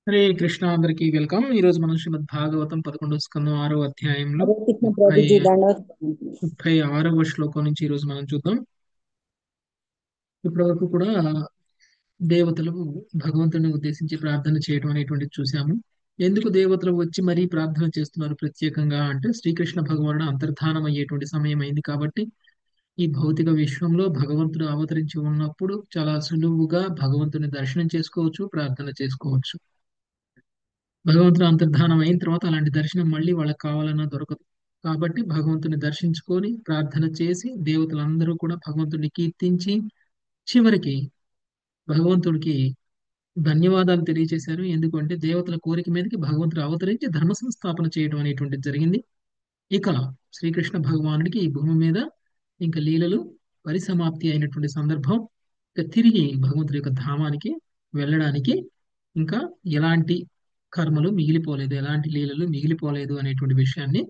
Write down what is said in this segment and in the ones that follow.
హరే కృష్ణ, అందరికీ వెల్కమ్. ఈ రోజు మనం శ్రీమద్ భాగవతం 11వ స్కందం 6వ అధ్యాయంలో हरे कृष्ण ముప్పై प्रभु जी दंडवत प्रणाम। 36వ శ్లోకం నుంచి ఈ రోజు మనం చూద్దాం. ఇప్పటి వరకు కూడా దేవతలు భగవంతుని ఉద్దేశించి ప్రార్థన చేయడం అనేటువంటిది చూసాము. ఎందుకు దేవతలు వచ్చి మరీ ప్రార్థన చేస్తున్నారు ప్రత్యేకంగా అంటే, శ్రీకృష్ణ భగవానుడు అంతర్ధానం అయ్యేటువంటి సమయం అయింది కాబట్టి ఈ భౌతిక విశ్వంలో భగవంతుడు అవతరించి ఉన్నప్పుడు చాలా సులువుగా భగవంతుని దర్శనం చేసుకోవచ్చు, ప్రార్థన చేసుకోవచ్చు. భగవంతుడు అంతర్ధానం అయిన తర్వాత అలాంటి దర్శనం మళ్ళీ వాళ్ళకి కావాలన్నా దొరకదు. కాబట్టి భగవంతుని దర్శించుకొని ప్రార్థన చేసి దేవతలందరూ కూడా భగవంతుడిని కీర్తించి చివరికి భగవంతుడికి ధన్యవాదాలు తెలియజేశారు. ఎందుకంటే దేవతల కోరిక మీదకి భగవంతుడు అవతరించి ధర్మ సంస్థాపన చేయడం అనేటువంటిది జరిగింది. ఇక శ్రీకృష్ణ భగవానుడికి ఈ భూమి మీద ఇంకా లీలలు పరిసమాప్తి అయినటువంటి సందర్భం. ఇక తిరిగి భగవంతుడి యొక్క ధామానికి వెళ్ళడానికి ఇంకా ఎలాంటి కర్మలు మిగిలిపోలేదు, ఎలాంటి లీలలు మిగిలిపోలేదు అనేటువంటి విషయాన్ని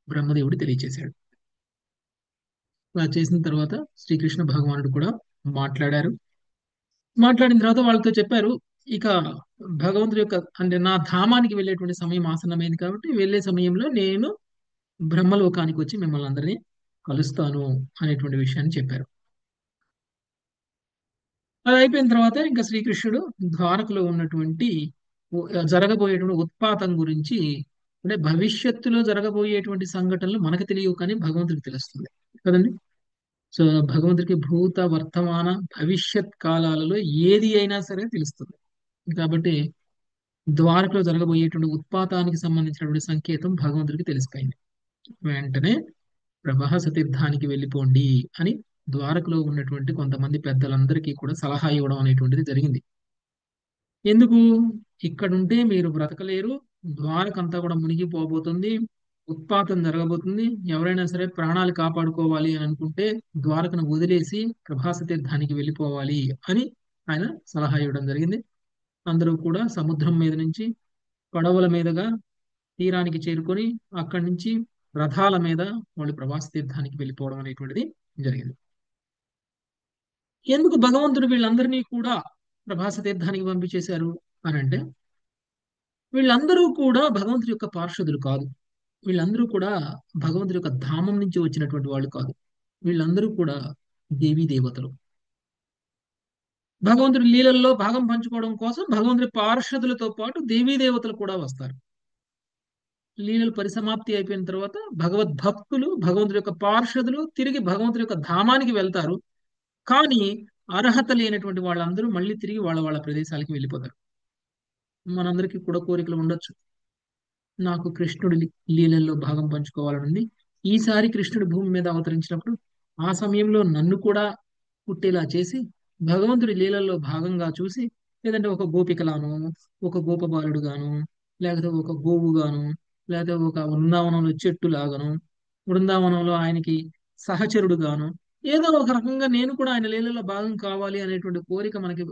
బ్రహ్మదేవుడు తెలియజేశాడు. అలా చేసిన తర్వాత శ్రీకృష్ణ భగవానుడు కూడా మాట్లాడారు. మాట్లాడిన తర్వాత వాళ్ళతో చెప్పారు, ఇక భగవంతుడి యొక్క అంటే నా ధామానికి వెళ్ళేటువంటి సమయం ఆసన్నమైంది కాబట్టి వెళ్ళే సమయంలో నేను బ్రహ్మలోకానికి వచ్చి మిమ్మల్ని అందరినీ కలుస్తాను అనేటువంటి విషయాన్ని చెప్పారు. అది అయిపోయిన తర్వాత ఇంకా శ్రీకృష్ణుడు ద్వారకలో ఉన్నటువంటి జరగబోయేటువంటి ఉత్పాతం గురించి, అంటే భవిష్యత్తులో జరగబోయేటువంటి సంఘటనలు మనకు తెలియవు కానీ భగవంతుడికి తెలుస్తుంది కదండి. సో భగవంతుడికి భూత వర్తమాన భవిష్యత్ కాలాలలో ఏది అయినా సరే తెలుస్తుంది. కాబట్టి ద్వారకలో జరగబోయేటువంటి ఉత్పాతానికి సంబంధించినటువంటి సంకేతం భగవంతుడికి తెలిసిపోయింది. వెంటనే ప్రభాస తీర్థానికి వెళ్ళిపోండి అని ద్వారకలో ఉన్నటువంటి కొంతమంది పెద్దలందరికీ కూడా సలహా ఇవ్వడం అనేటువంటిది జరిగింది. ఎందుకు? ఇక్కడుంటే మీరు బ్రతకలేరు, ద్వారకంతా కూడా మునిగిపోబోతుంది, ఉత్పాతం జరగబోతుంది. ఎవరైనా సరే ప్రాణాలు కాపాడుకోవాలి అని అనుకుంటే ద్వారకను వదిలేసి ప్రభాస తీర్థానికి వెళ్ళిపోవాలి అని ఆయన సలహా ఇవ్వడం జరిగింది. అందరూ కూడా సముద్రం మీద నుంచి పడవల మీదుగా తీరానికి చేరుకొని అక్కడి నుంచి రథాల మీద వాళ్ళు ప్రభాస తీర్థానికి వెళ్ళిపోవడం అనేటువంటిది జరిగింది. ఎందుకు భగవంతుడు వీళ్ళందరినీ కూడా ప్రభాస తీర్థానికి పంపించేశారు అని అంటే, వీళ్ళందరూ కూడా భగవంతుడి యొక్క పార్షదులు కాదు. వీళ్ళందరూ కూడా భగవంతుడి యొక్క ధామం నుంచి వచ్చినటువంటి వాళ్ళు కాదు. వీళ్ళందరూ కూడా దేవీ దేవతలు. భగవంతుడి లీలల్లో భాగం పంచుకోవడం కోసం భగవంతుడి పార్షదులతో పాటు దేవీ దేవతలు కూడా వస్తారు. లీలలు పరిసమాప్తి అయిపోయిన తర్వాత భగవద్భక్తులు, భగవంతుడి యొక్క పార్షదులు తిరిగి భగవంతుడి యొక్క ధామానికి వెళ్తారు. కానీ అర్హత లేనటువంటి వాళ్ళందరూ మళ్ళీ తిరిగి వాళ్ళ వాళ్ళ ప్రదేశాలకి వెళ్ళిపోతారు. మనందరికీ కూడా కోరికలు ఉండొచ్చు. నాకు కృష్ణుడి లీలల్లో భాగం పంచుకోవాలనుంది. ఈసారి కృష్ణుడి భూమి మీద అవతరించినప్పుడు ఆ సమయంలో నన్ను కూడా పుట్టేలా చేసి భగవంతుడి లీలల్లో భాగంగా చూసి, లేదంటే ఒక గోపికలాను, ఒక గోపబాలుడు గాను, లేకపోతే ఒక గోవు గాను, లేకపోతే ఒక వృందావనంలో చెట్టు లాగాను, బృందావనంలో ఆయనకి సహచరుడు గాను, ఏదో ఒక రకంగా నేను కూడా ఆయన లీలలో భాగం కావాలి అనేటువంటి కోరిక మనకి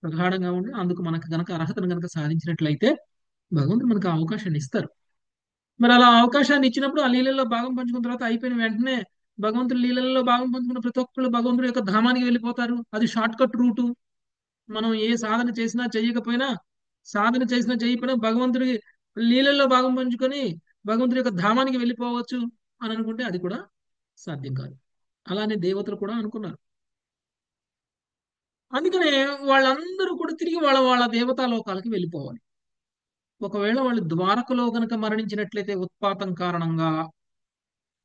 ప్రగాఢంగా ఉండి అందుకు మనకు గనక అర్హతను గనక సాధించినట్లయితే భగవంతుడు మనకు ఆ అవకాశాన్ని ఇస్తారు. మరి అలా అవకాశాన్ని ఇచ్చినప్పుడు ఆ లీలల్లో భాగం పంచుకున్న తర్వాత అయిపోయిన వెంటనే భగవంతుడి లీలల్లో భాగం పంచుకున్న ప్రతి ఒక్కళ్ళు భగవంతుడి యొక్క ధామానికి వెళ్ళిపోతారు. అది షార్ట్ కట్ రూటు. మనం ఏ సాధన చేసినా చెయ్యకపోయినా, సాధన చేసినా చేయకపోయినా భగవంతుడి లీలల్లో భాగం పంచుకొని భగవంతుడి యొక్క ధామానికి వెళ్ళిపోవచ్చు అని అనుకుంటే అది కూడా సాధ్యం కాదు. అలానే దేవతలు కూడా అనుకున్నారు. అందుకనే వాళ్ళందరూ కూడా తిరిగి వాళ్ళ వాళ్ళ దేవతా లోకాలకి వెళ్ళిపోవాలి. ఒకవేళ వాళ్ళు ద్వారకలో గనక మరణించినట్లయితే ఉత్పాతం కారణంగా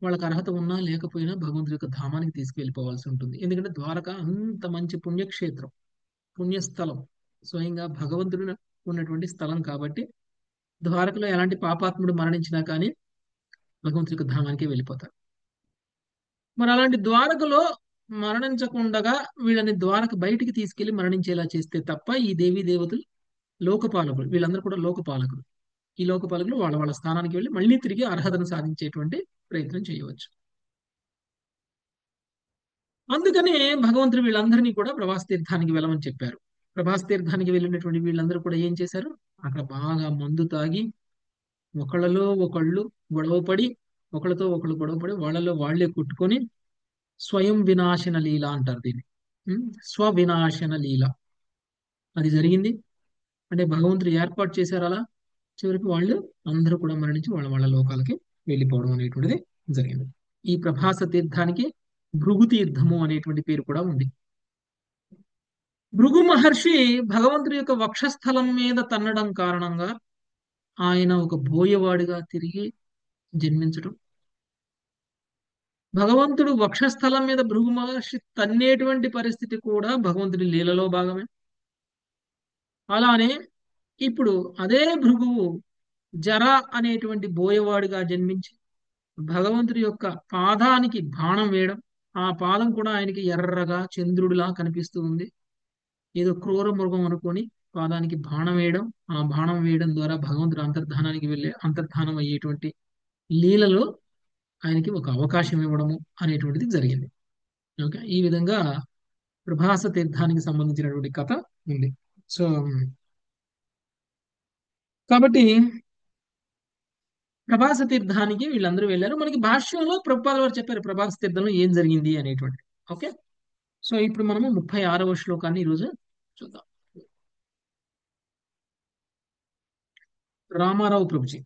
వాళ్ళకి అర్హత ఉన్నా లేకపోయినా భగవంతుడి యొక్క ధామానికి తీసుకువెళ్ళిపోవాల్సి ఉంటుంది. ఎందుకంటే ద్వారక అంత మంచి పుణ్యక్షేత్రం, పుణ్యస్థలం, స్వయంగా భగవంతుడు ఉన్నటువంటి స్థలం కాబట్టి ద్వారకలో ఎలాంటి పాపాత్ముడు మరణించినా కానీ భగవంతుడి యొక్క ధామానికి వెళ్ళిపోతారు. మరి అలాంటి ద్వారకలో మరణించకుండగా వీళ్ళని ద్వారక బయటికి తీసుకెళ్లి మరణించేలా చేస్తే తప్ప ఈ దేవీ దేవతలు లోకపాలకులు, వీళ్ళందరూ కూడా లోకపాలకులు. ఈ లోకపాలకులు వాళ్ళ వాళ్ళ స్థానానికి వెళ్ళి మళ్ళీ తిరిగి అర్హతను సాధించేటువంటి ప్రయత్నం చేయవచ్చు. అందుకనే భగవంతుడు వీళ్ళందరినీ కూడా ప్రభాస్ తీర్థానికి వెళ్ళమని చెప్పారు. ప్రభాస్ తీర్థానికి వెళ్ళినటువంటి వీళ్ళందరూ కూడా ఏం చేశారు? అక్కడ బాగా మందు తాగి ఒకళ్ళలో ఒకళ్ళు గొడవపడి, ఒకళ్ళతో ఒకళ్ళు గొడవపడి వాళ్ళలో వాళ్ళే కొట్టుకొని స్వయం వినాశన లీల అంటారు దీన్ని. స్వవినాశన లీల అది జరిగింది. అంటే భగవంతుడు ఏర్పాటు చేశారు అలా. చివరికి వాళ్ళు అందరూ కూడా మరణించి వాళ్ళ వాళ్ళ లోకాలకి వెళ్ళిపోవడం అనేటువంటిది జరిగింది. ఈ ప్రభాస తీర్థానికి భృగు తీర్థము అనేటువంటి పేరు కూడా ఉంది. భృగు మహర్షి భగవంతుడి యొక్క వక్షస్థలం మీద తన్నడం కారణంగా ఆయన ఒక బోయవాడిగా తిరిగి జన్మించడం. భగవంతుడు వక్షస్థలం మీద భృగు మహర్షి తన్నేటువంటి పరిస్థితి కూడా భగవంతుడి లీలలో భాగమే. అలానే ఇప్పుడు అదే భృగువు జర అనేటువంటి బోయవాడిగా జన్మించి భగవంతుడి యొక్క పాదానికి బాణం వేయడం. ఆ పాదం కూడా ఆయనకి ఎర్రగా చంద్రుడిలా కనిపిస్తూ ఉంది. ఏదో క్రూర మృగం అనుకొని పాదానికి బాణం వేయడం. ఆ బాణం వేయడం ద్వారా భగవంతుడు అంతర్ధానానికి వెళ్ళే అంతర్ధానం అయ్యేటువంటి లీలలో ఆయనకి ఒక అవకాశం ఇవ్వడము అనేటువంటిది జరిగింది. ఓకే, ఈ విధంగా ప్రభాస తీర్థానికి సంబంధించినటువంటి కథ ఉంది. సో కాబట్టి ప్రభాస తీర్థానికి వీళ్ళందరూ వెళ్ళారు. మనకి భాష్యంలో ప్రభుపాద వారు చెప్పారు ప్రభాస తీర్థంలో ఏం జరిగింది అనేటువంటిది. ఓకే, సో ఇప్పుడు మనము 36వ శ్లోకాన్ని ఈరోజు చూద్దాం. రామారావు ప్రభుజీ.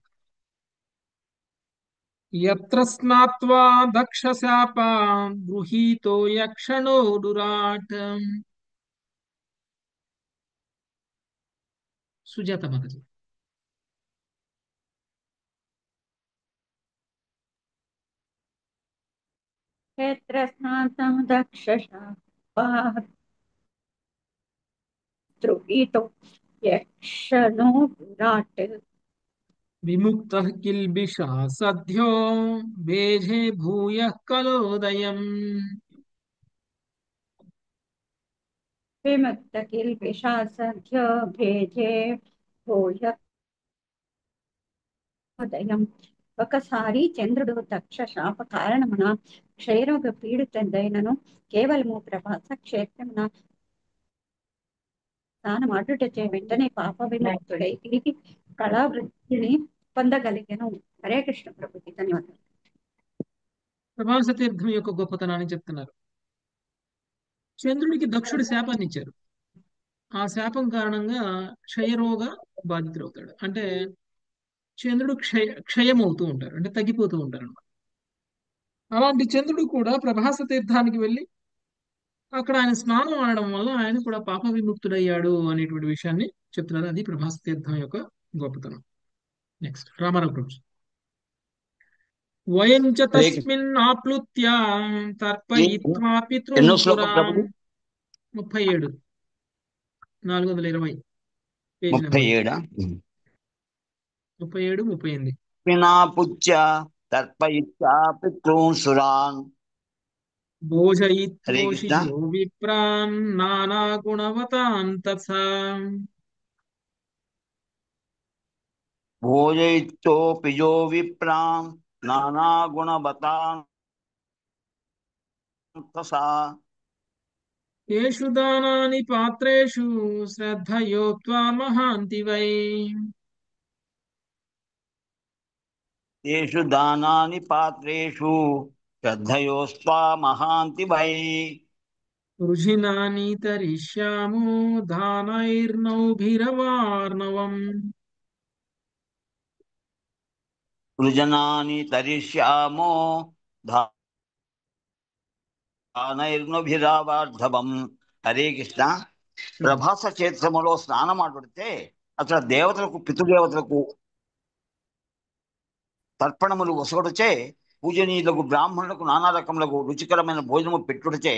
యత్ర స్నాత్వా దక్షశాప గృహీతో యక్షణో డురాట్. సుజాత మాతాజీ. क्षेत्र स्नातं दक्षशापाः द्रुहीतो यक्षणो विराट् విముక్త కిల్బిషా సద్యో వేజే భూయ కలోదయం. विमुक्तकिल्बिषासख्यो भेजे భూయోదయం. ఒకసారి చంద్రుడు దక్ష శాప కారణమున క్షయరోగ పీడితుడైనను కేవలము ప్రభాస క్షేత్రమున స్నానమాడుటచే వెంటనే పాప విముక్తుడై తిరిగి కళావృత్తిని పొందగలిగెను. హరే కృష్ణ ప్రభుజీ, ధన్యవాదాలు. ప్రభాస తీర్థం యొక్క గొప్పతనాన్ని చెప్తున్నారు. చంద్రుడికి దక్షుడి శాపాన్ని ఇచ్చారు. ఆ శాపం కారణంగా క్షయరోగ బాధితుడవుతాడు. అంటే చంద్రుడు క్షయమవుతూ ఉంటారు, అంటే తగ్గిపోతూ ఉంటారు అన్నమాట. అలాంటి చంద్రుడు కూడా ప్రభాస తీర్థానికి వెళ్ళి అక్కడ ఆయన స్నానం ఆడడం వల్ల ఆయన కూడా పాప విముక్తుడయ్యాడు అనేటువంటి విషయాన్ని చెప్తున్నారు. అది ప్రభాస తీర్థం యొక్క గొప్పతనం. నెక్స్ట్ రామారావు ప్రభు. వయం చ తస్మిన్ ఆప్లుత్య తర్పయిత్వా పితృన్ ఎన్నో శ్లోకం పురాన్. ప్రభు? 37, 420 పేజీ నెంబర్. 37. 37, 38. పినాపుత్య తర్పయిత్యా పితॄన్ సురాన్. హరే కృష్ణ. భోజయిత్వోషిజో విప్రాన్ నానా గుణవతాన్ తథా. భోజయిత్యోపిజో విప్రాన్ నానా గుణవతాన్ తథా. తేషు దానాని పాత్రేషు శ్రద్ధయోక్త్వా మహాంతి వై. తేషు దానాని పాత్రేషు శ్రద్ధయోస్త్వా మహాంతి వై. వృషినాని తరిష్యామో దానైర్నౌభిరవార్ణవం. వృజనాని తరిష్యామో దానైర్నభిరావార్ధవం. హరే కృష్ణ. ప్రభాస క్షేత్రములో స్నానం ఆడితే అక్కడ దేవతలకు పితృదేవతలకు తర్పణములు వసగడుచే పూజనీయులకు బ్రాహ్మణులకు నానా రకములకు రుచికరమైన భోజనము పెట్టుడిచే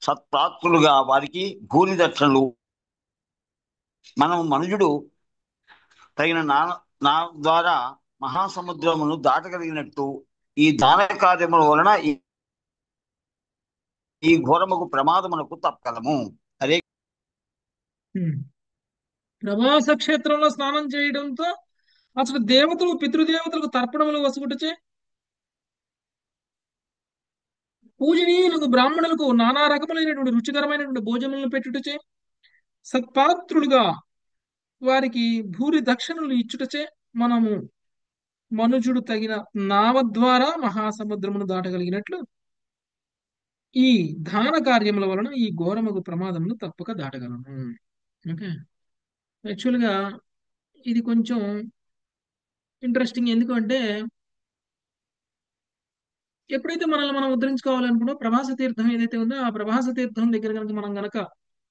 సత్ప్రాప్తులుగా వారికి భూరి దక్షిణలు మనం మనుజుడు తగిన నా ద్వారా మహాసముద్రమును దాటగలిగినట్టు ఈ దాన కార్యముల వలన ఈ ఘోరముకు ప్రమాదమునకు తప్పగలము. హరే. ప్రభాస క్షేత్రంలో స్నానం చేయడంతో అసలు దేవతలు పితృదేవతలకు తర్పణములు వసుగుటచే పూజనీయులకు బ్రాహ్మణులకు నానా రకములైనటువంటి రుచికరమైనటువంటి భోజనములను పెట్టుటచే సత్పాత్రులుగా వారికి భూరి దక్షిణలు ఇచ్చుటచే మనము మనుజుడు తగిన నావ ద్వారా మహాసముద్రమును దాటగలిగినట్లు ఈ దాన కార్యముల వలన ఈ ఘోరముకు ప్రమాదమును తప్పక దాటగలము. ఓకే, యాక్చువల్గా ఇది కొంచెం ఇంట్రెస్టింగ్. ఎందుకంటే ఎప్పుడైతే మనల్ని మనం ఉద్ధరించుకోవాలనుకున్నో ప్రభాస తీర్థం ఏదైతే ఉందో ఆ ప్రభాస తీర్థం దగ్గర కనుక మనం గనక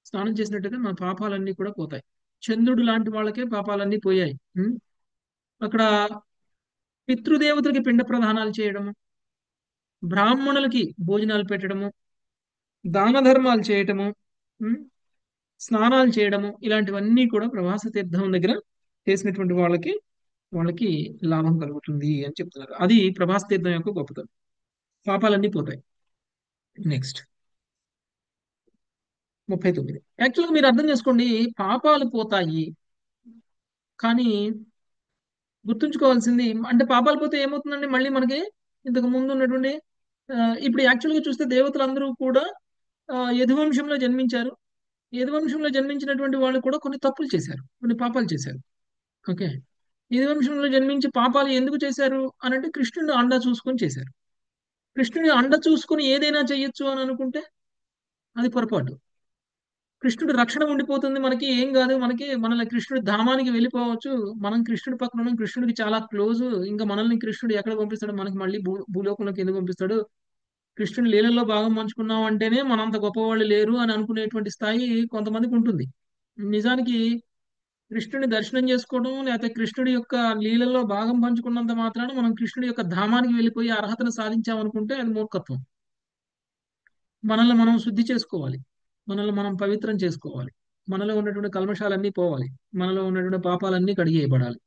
స్నానం చేసినట్టయితే మన పాపాలన్నీ కూడా పోతాయి. చంద్రుడు లాంటి వాళ్ళకే పాపాలన్నీ పోయాయి. అక్కడ పితృదేవతలకి పిండ ప్రదానాలు చేయడము, బ్రాహ్మణులకి భోజనాలు పెట్టడము, దాన ధర్మాలు చేయటము, ఉమ్, స్నానాలు చేయడము, ఇలాంటివన్నీ కూడా ప్రభాస తీర్థం దగ్గర చేసినటువంటి వాళ్ళకి లాభం కలుగుతుంది అని చెప్తున్నారు. అది ప్రభాస తీర్థం యొక్క గొప్పతనం. పాపాలన్నీ పోతాయి. నెక్స్ట్ 39. యాక్చువల్గా మీరు అర్థం చేసుకోండి, పాపాలు పోతాయి కానీ గుర్తుంచుకోవాల్సింది అంటే పాపాలు పోతే ఏమవుతుందండి మళ్ళీ మనకి ఇంతకు ముందు ఉన్నటువంటి ఇప్పుడు యాక్చువల్గా చూస్తే దేవతలందరూ కూడా యదువంశంలో జన్మించారు. యదువంశంలో జన్మించినటువంటి వాళ్ళు కూడా కొన్ని తప్పులు చేశారు, కొన్ని పాపాలు చేశారు. ఓకే. యదువంశంలో జన్మించి పాపాలు ఎందుకు చేశారు అని అంటే కృష్ణుడు అండ చూసుకొని చేశారు. కృష్ణుడి అండ చూసుకొని ఏదైనా చేయొచ్చు అని అనుకుంటే అది పొరపాటు. కృష్ణుడి రక్షణ ఉండిపోతుంది, మనకి ఏం కాదు, మనల్ని కృష్ణుడి ధామానికి వెళ్ళిపోవచ్చు, మనం కృష్ణుడి పక్కన ఉన్నాం, కృష్ణుడికి చాలా క్లోజ్, ఇంకా మనల్ని కృష్ణుడు ఎక్కడ పంపిస్తాడు, మనకి మళ్ళీ భూలోకంలోకి ఎందుకు పంపిస్తాడు, కృష్ణుడి లీలల్లో భాగం పంచుకున్నాం అంటేనే మనంత గొప్పవాళ్ళు లేరు అని అనుకునేటువంటి స్థాయి కొంతమందికి ఉంటుంది. నిజానికి కృష్ణుడిని దర్శనం చేసుకోవడం లేకపోతే కృష్ణుడి యొక్క లీలల్లో భాగం పంచుకున్నంత మాత్రాన మనం కృష్ణుడి యొక్క ధామానికి వెళ్ళిపోయి అర్హతను సాధించామనుకుంటే అది మూర్ఖత్వం. మనల్ని మనం శుద్ధి చేసుకోవాలి, మనల్ని మనం పవిత్రం చేసుకోవాలి, మనలో ఉన్నటువంటి కల్మషాలన్నీ పోవాలి, మనలో ఉన్నటువంటి పాపాలన్నీ కడిగేయబడాలి.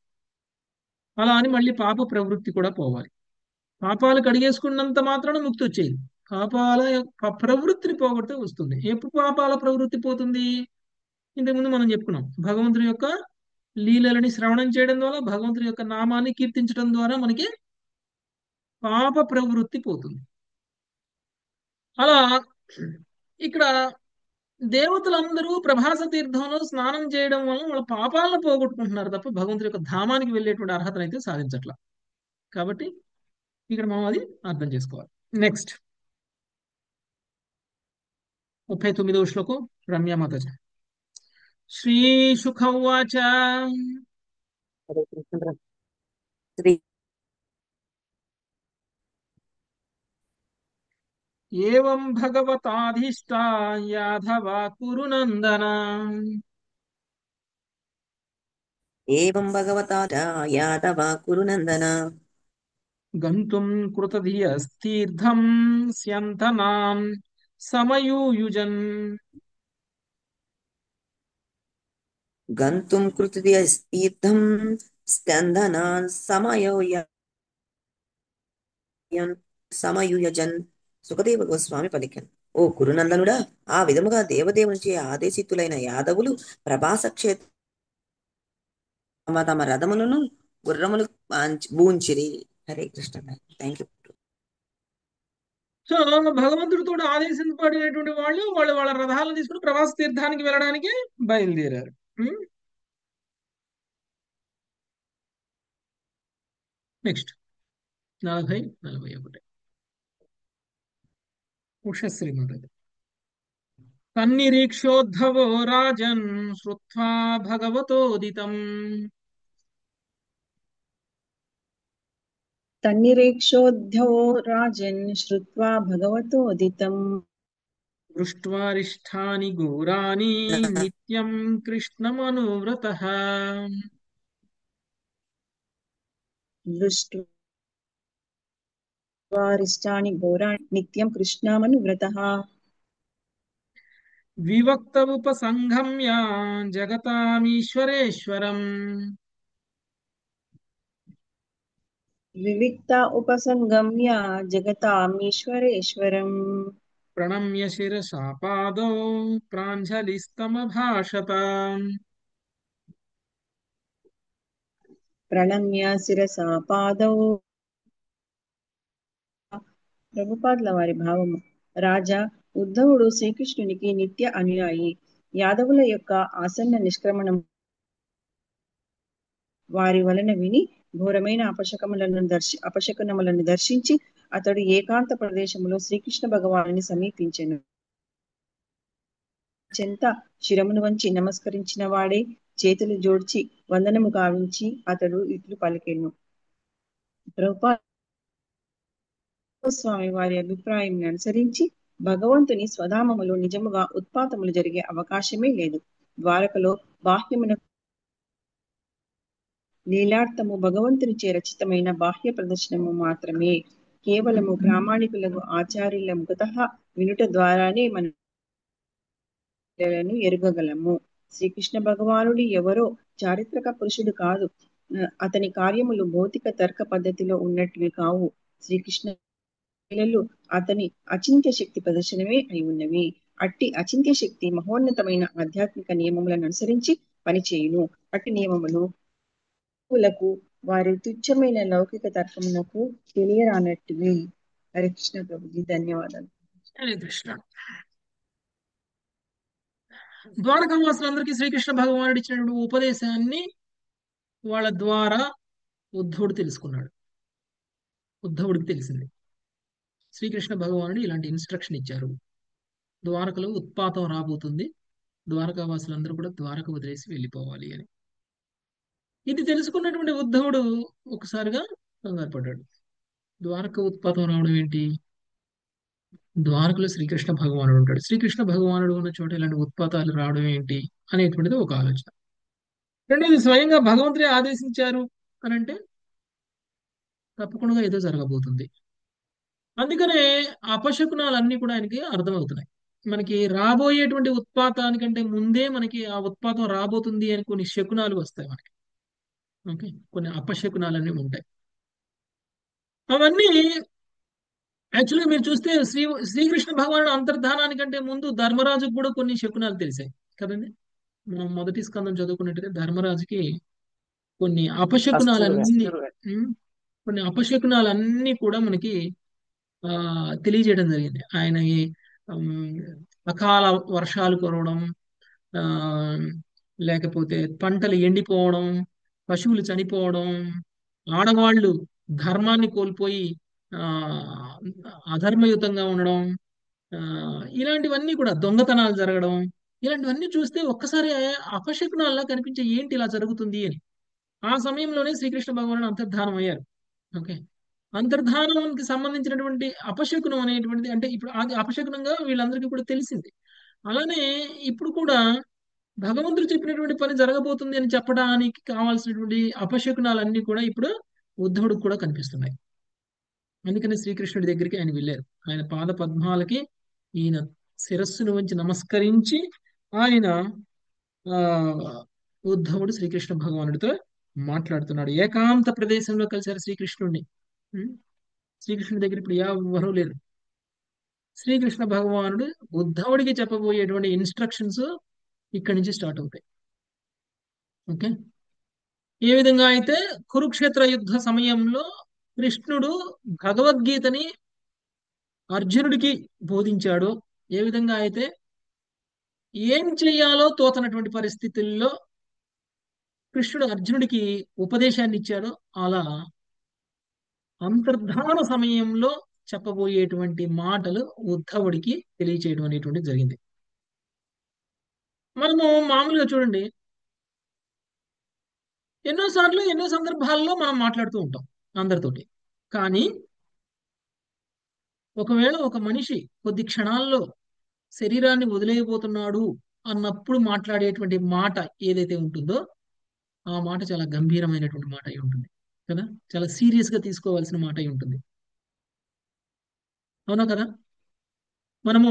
అలా అని మళ్ళీ పాప ప్రవృత్తి కూడా పోవాలి. పాపాలు కడిగేసుకున్నంత మాత్రాన ముక్తి వచ్చేది. పాపాల యొక్క ప్రవృత్తిని పోగొడితే వస్తుంది. ఎప్పుడు పాపాల ప్రవృత్తి పోతుంది? ఇంతకుముందు మనం చెప్పుకున్నాం, భగవంతుని యొక్క లీలలని శ్రవణం చేయడం ద్వారా, భగవంతుని యొక్క నామాన్ని కీర్తించడం ద్వారా మనకి పాప ప్రవృత్తి పోతుంది. అలా ఇక్కడ దేవతలందరూ ప్రభాస తీర్థంలో స్నానం చేయడం వల్ల వాళ్ళ పాపాలను పోగొట్టుకుంటున్నారు తప్ప భగవంతుడి యొక్క ధామానికి వెళ్ళేటువంటి అర్హతను అయితే సాధించట్ల. కాబట్టి ఇక్కడ మనం అది అర్థం చేసుకోవాలి. నెక్స్ట్ 39వ శ్లోకం రమ్యామాత. శ్రీశుక ఉవాచ. హరే కృష్ణ శ్రీ ఏవం భగవతాధిష్టా యాదవ కురునందన. ఏవం భగవతా యాదవ కురునందన గంతుం కృతధియస్తీర్థం స్యంతనాం సమయూయుజన్. గంతుం కృతీర్థం స్కందనాన్ సమయుయజన్. సుఖదేవ గోస్వామి పలికెను, ఓ కురునందనుడా, ఆ విధముగా దేవదేవునిచే ఆదేశితులైన యాదవులు ప్రభాస క్షేత్ర తమ రథములను గుర్రములు బూంచిరి. Hare Krishna. Thank you. So భగవంతుడితో ఆదేశింపబడినటువంటి వాళ్ళు వాళ్ళ రథాలను తీసుకుని ప్రవాస తీర్థానికి వెళ్ళడానికి బయలుదేరారు. నెక్స్ట్ 40-41 ఉషశ్రీ మాతాజీ. తన్నిరీక్షోద్ధవో రాజన్ శ్రుత్వా భగవతోదితం. తన్నిరీక్షోద్ధవో రాజన్ శ్రుత్వా భగవతోదితం. దృష్ట్వారిష్టాని ఘోరాని నిత్యం కృష్ణమనువ్రతః. దృష్ట్వారిష్టాని ఘోరాణి నిత్యం కృష్ణమనువ్రతః. వివక్త ఉపసంగమ్య జగతామీశ్వరేశ్వరం. వివిక్త ఉపసంగమ్య జగతామీశ్వరేశ్వరం. ప్రణమ్య శిరసా పాదౌ ప్రాంజలిస్తమభాషత. ప్రణమ్య శిరసా పాదౌ. ప్రభుపాదుల వారి భావము. రాజా, ఉద్ధవుడు శ్రీకృష్ణునికి నిత్య అనుయాయి. యాదవుల యొక్క ఆసన్న నిష్క్రమణం వారి వలన విని ఘోరమైన అపశకునములను దర్శించి అతడు ఏకాంత ప్రదేశములో శ్రీకృష్ణ భగవానుని సమీపించెను. చెంత శిరమును వంచి నమస్కరించిన వాడే చేతులు జోడ్చి వందనము గావించి అతడు ఇట్లు పలికెను. ప్రభుపాద స్వామి వారి అభిప్రాయం అనుసరించి భగవంతుని స్వధామములో నిజముగా ఉత్పాతములు జరిగే అవకాశమే లేదు. ద్వారకలో బాహ్యమున లీలార్థము భగవంతునిచే రచితమైన బాహ్య ప్రదర్శనము మాత్రమే. కేవలము ప్రామాణికులకు ఆచార్యుల ముఖతః వినుట ద్వారానే మనలను ఎరుగగలము. శ్రీకృష్ణ భగవానుడు ఎవరో చారిత్రక పురుషుడు కాదు. అతని కార్యములు భౌతిక తర్క పద్ధతిలో ఉన్నట్టివి కావు. శ్రీకృష్ణ లీలలు అతని అచింత్య శక్తి ప్రదర్శనమే అయి ఉన్నవి. అట్టి అచింత్య శక్తి మహోన్నతమైన ఆధ్యాత్మిక నియమములను అనుసరించి పనిచేయును. అట్టి నియమములు లకు వారి తుచ్చమైన లౌకిక తర్కమునకు తెలియరానట్టివి. హరే కృష్ణ ప్రభుజీ, ధన్యవాదాలు. హరే కృష్ణ. ద్వారకావాసులందరికీ శ్రీకృష్ణ భగవానుడు ఇచ్చినటువంటి ఉపదేశాన్ని వాళ్ళ ద్వారా ఉద్ధవుడు తెలుసుకున్నాడు. ఉద్ధవుడికి తెలిసింది శ్రీకృష్ణ భగవానుడు ఇలాంటి ఇన్స్ట్రక్షన్ ఇచ్చారు. ద్వారకలో ఉత్పాతం రాబోతుంది, ద్వారకావాసులందరూ కూడా ద్వారక వదిలేసి వెళ్ళిపోవాలి అని. ఇది తెలుసుకున్నటువంటి ఉద్ధవుడు ఒకసారిగా కంగారు పడ్డాడు. ద్వారక ఉత్పాతం రావడం ఏంటి? ద్వారకలో శ్రీకృష్ణ భగవానుడు ఉంటాడు, శ్రీకృష్ణ భగవానుడు ఉన్న చోట ఇలాంటి ఉత్పాతాలు రావడం ఏంటి అనేటువంటిది ఒక ఆలోచన. రెండోది, స్వయంగా భగవంతుడే ఆదేశించారు అని అంటే తప్పకుండా ఏదో జరగబోతుంది. అందుకనే అపశకునాలన్నీ కూడా ఆయనకి అర్థమవుతున్నాయి. మనకి రాబోయేటువంటి ఉత్పాతానికంటే ముందే మనకి ఆ ఉత్పాతం రాబోతుంది అని కొన్ని శకునాలు వస్తాయి మనకి. ఓకే, కొన్ని అపశకునాలన్నీ ఉంటాయి. అవన్నీ యాక్చువల్గా మీరు చూస్తే శ్రీకృష్ణ భగవానుడు అంతర్ధానానికంటే ముందు ధర్మరాజుకు కూడా కొన్ని శకునాలు తెలిసాయి కదండి. మనం మొదటి స్కందం చదువుకున్నట్టయితే ధర్మరాజుకి కొన్ని అపశకునాలన్నీ కొన్ని అపశకునాలన్నీ కూడా మనకి తెలియజేయడం జరిగింది. ఆయన అకాల వర్షాలు కురవడం, ఆ లేకపోతే పంటలు ఎండిపోవడం, పశువులు చనిపోవడం, ఆడవాళ్ళు ధర్మాన్ని కోల్పోయి అధర్మయుతంగా ఉండడం, ఇలాంటివన్నీ కూడా దొంగతనాలు జరగడం, ఇలాంటివన్నీ చూస్తే ఒక్కసారి అపశకునాల్లా కనిపించే ఏంటి ఇలా జరుగుతుంది అని. ఆ సమయంలోనే శ్రీకృష్ణ భగవానుడు అంతర్ధానం అయ్యారు. ఓకే, అంతర్ధానానికి సంబంధించినటువంటి అపశకునం అనేటువంటిది అంటే ఇప్పుడు అది అపశకునంగా వీళ్ళందరికీ కూడా తెలిసింది. అలానే ఇప్పుడు కూడా భగవంతుడు చెప్పినటువంటి పని జరగబోతుంది అని చెప్పడానికి కావాల్సినటువంటి అపశకునాలన్నీ కూడా ఇప్పుడు ఉద్ధవుడికి కూడా కనిపిస్తున్నాయి. అందుకని శ్రీకృష్ణుడి దగ్గరికి ఆయన వెళ్ళారు. ఆయన పాద పద్మాలకి ఈయన శిరస్సును వంచి నమస్కరించి ఆయన ఉద్ధవుడు శ్రీకృష్ణ భగవానుడితో మాట్లాడుతున్నాడు. ఏకాంత ప్రదేశంలో కలిశారు శ్రీకృష్ణుడిని. శ్రీకృష్ణుడి దగ్గర ఇప్పుడు ఎవరూ లేరు. శ్రీకృష్ణ భగవానుడు ఉద్ధవుడికి చెప్పబోయేటువంటి ఇన్స్ట్రక్షన్స్ ఇక్కడి నుంచి స్టార్ట్ అవుతాయి. ఓకే, ఏ విధంగా అయితే కురుక్షేత్ర యుద్ధ సమయంలో కృష్ణుడు భగవద్గీతని అర్జునుడికి బోధించాడో, ఏ విధంగా అయితే ఏం చెయ్యాలో తోచనటువంటి పరిస్థితుల్లో కృష్ణుడు అర్జునుడికి ఉపదేశాన్ని ఇచ్చాడో, అలా అంతర్ధాన సమయంలో చెప్పబోయేటువంటి మాటలు ఉద్ధవుడికి తెలియచేయడం అనేటువంటి జరిగింది. మనము మామూలుగా చూడండి, ఎన్నోసార్లు ఎన్నో సందర్భాల్లో మనం మాట్లాడుతూ ఉంటాం అందరితోటి. కానీ ఒకవేళ ఒక మనిషి కొద్ది క్షణాల్లో శరీరాన్ని వదిలేయబోతున్నాడు అన్నప్పుడు మాట్లాడేటువంటి మాట ఏదైతే ఉంటుందో ఆ మాట చాలా గంభీరమైనటువంటి మాట అయి ఉంటుంది కదా, చాలా సీరియస్ గా తీసుకోవాల్సిన మాట అయి ఉంటుంది. అవునా కదా? మనము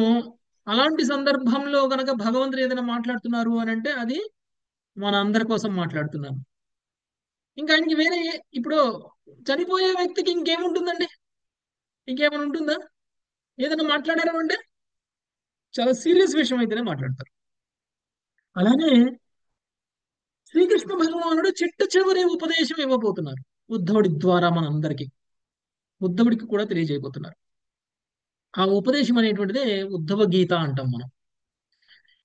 అలాంటి సందర్భంలో గనక భగవంతుడు ఏదైనా మాట్లాడుతున్నారు అని అంటే అది మన అందరి కోసం మాట్లాడుతున్నారు. ఇంకా ఆయనకి వేరే ఇప్పుడు చనిపోయే వ్యక్తికి ఇంకేముంటుందండి? ఇంకేమైనా ఉంటుందా? ఏదైనా మాట్లాడారు అంటే చాలా సీరియస్ విషయం అయితేనే మాట్లాడతారు. అలానే శ్రీకృష్ణ భగవానుడు చిట్ట చివరి ఉపదేశం ఇవ్వబోతున్నారు ఉద్ధవుడి ద్వారా మనందరికీ. ఉద్ధవుడికి కూడా తెలియజేయబోతున్నారు. ఆ ఉపదేశం అనేటువంటిదే ఉద్ధవ గీత అంటాం మనం.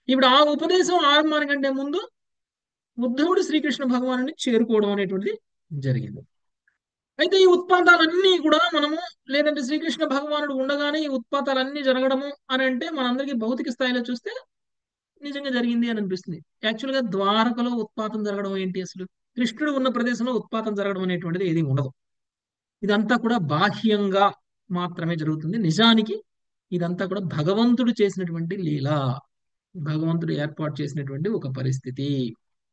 ఇప్పుడు ఆ ఉపదేశం ఆరంభానికంటే ముందు ఉద్ధవుడు శ్రీకృష్ణ భగవానుని చేరుకోవడం అనేటువంటిది జరిగింది. అయితే ఈ ఉత్పాతాలన్నీ కూడా మనము లేదంటే శ్రీకృష్ణ భగవానుడు ఉండగానే ఈ ఉత్పాతాలన్నీ జరగడము అని అంటే మనందరికీ భౌతిక స్థాయిలో చూస్తే నిజంగా జరిగింది అని అనిపిస్తుంది. యాక్చువల్ గా ద్వారకలో ఉత్పాతం జరగడం ఏంటి అసలు? కృష్ణుడు ఉన్న ప్రదేశంలో ఉత్పాతం జరగడం అనేటువంటిది ఏది ఉండదు. ఇదంతా కూడా బాహ్యంగా మాత్రమే జరుగుతుంది. నిజానికి ఇదంతా కూడా భగవంతుడు చేసినటువంటి లీల, భగవంతుడు ఏర్పాటు చేసినటువంటి ఒక పరిస్థితి.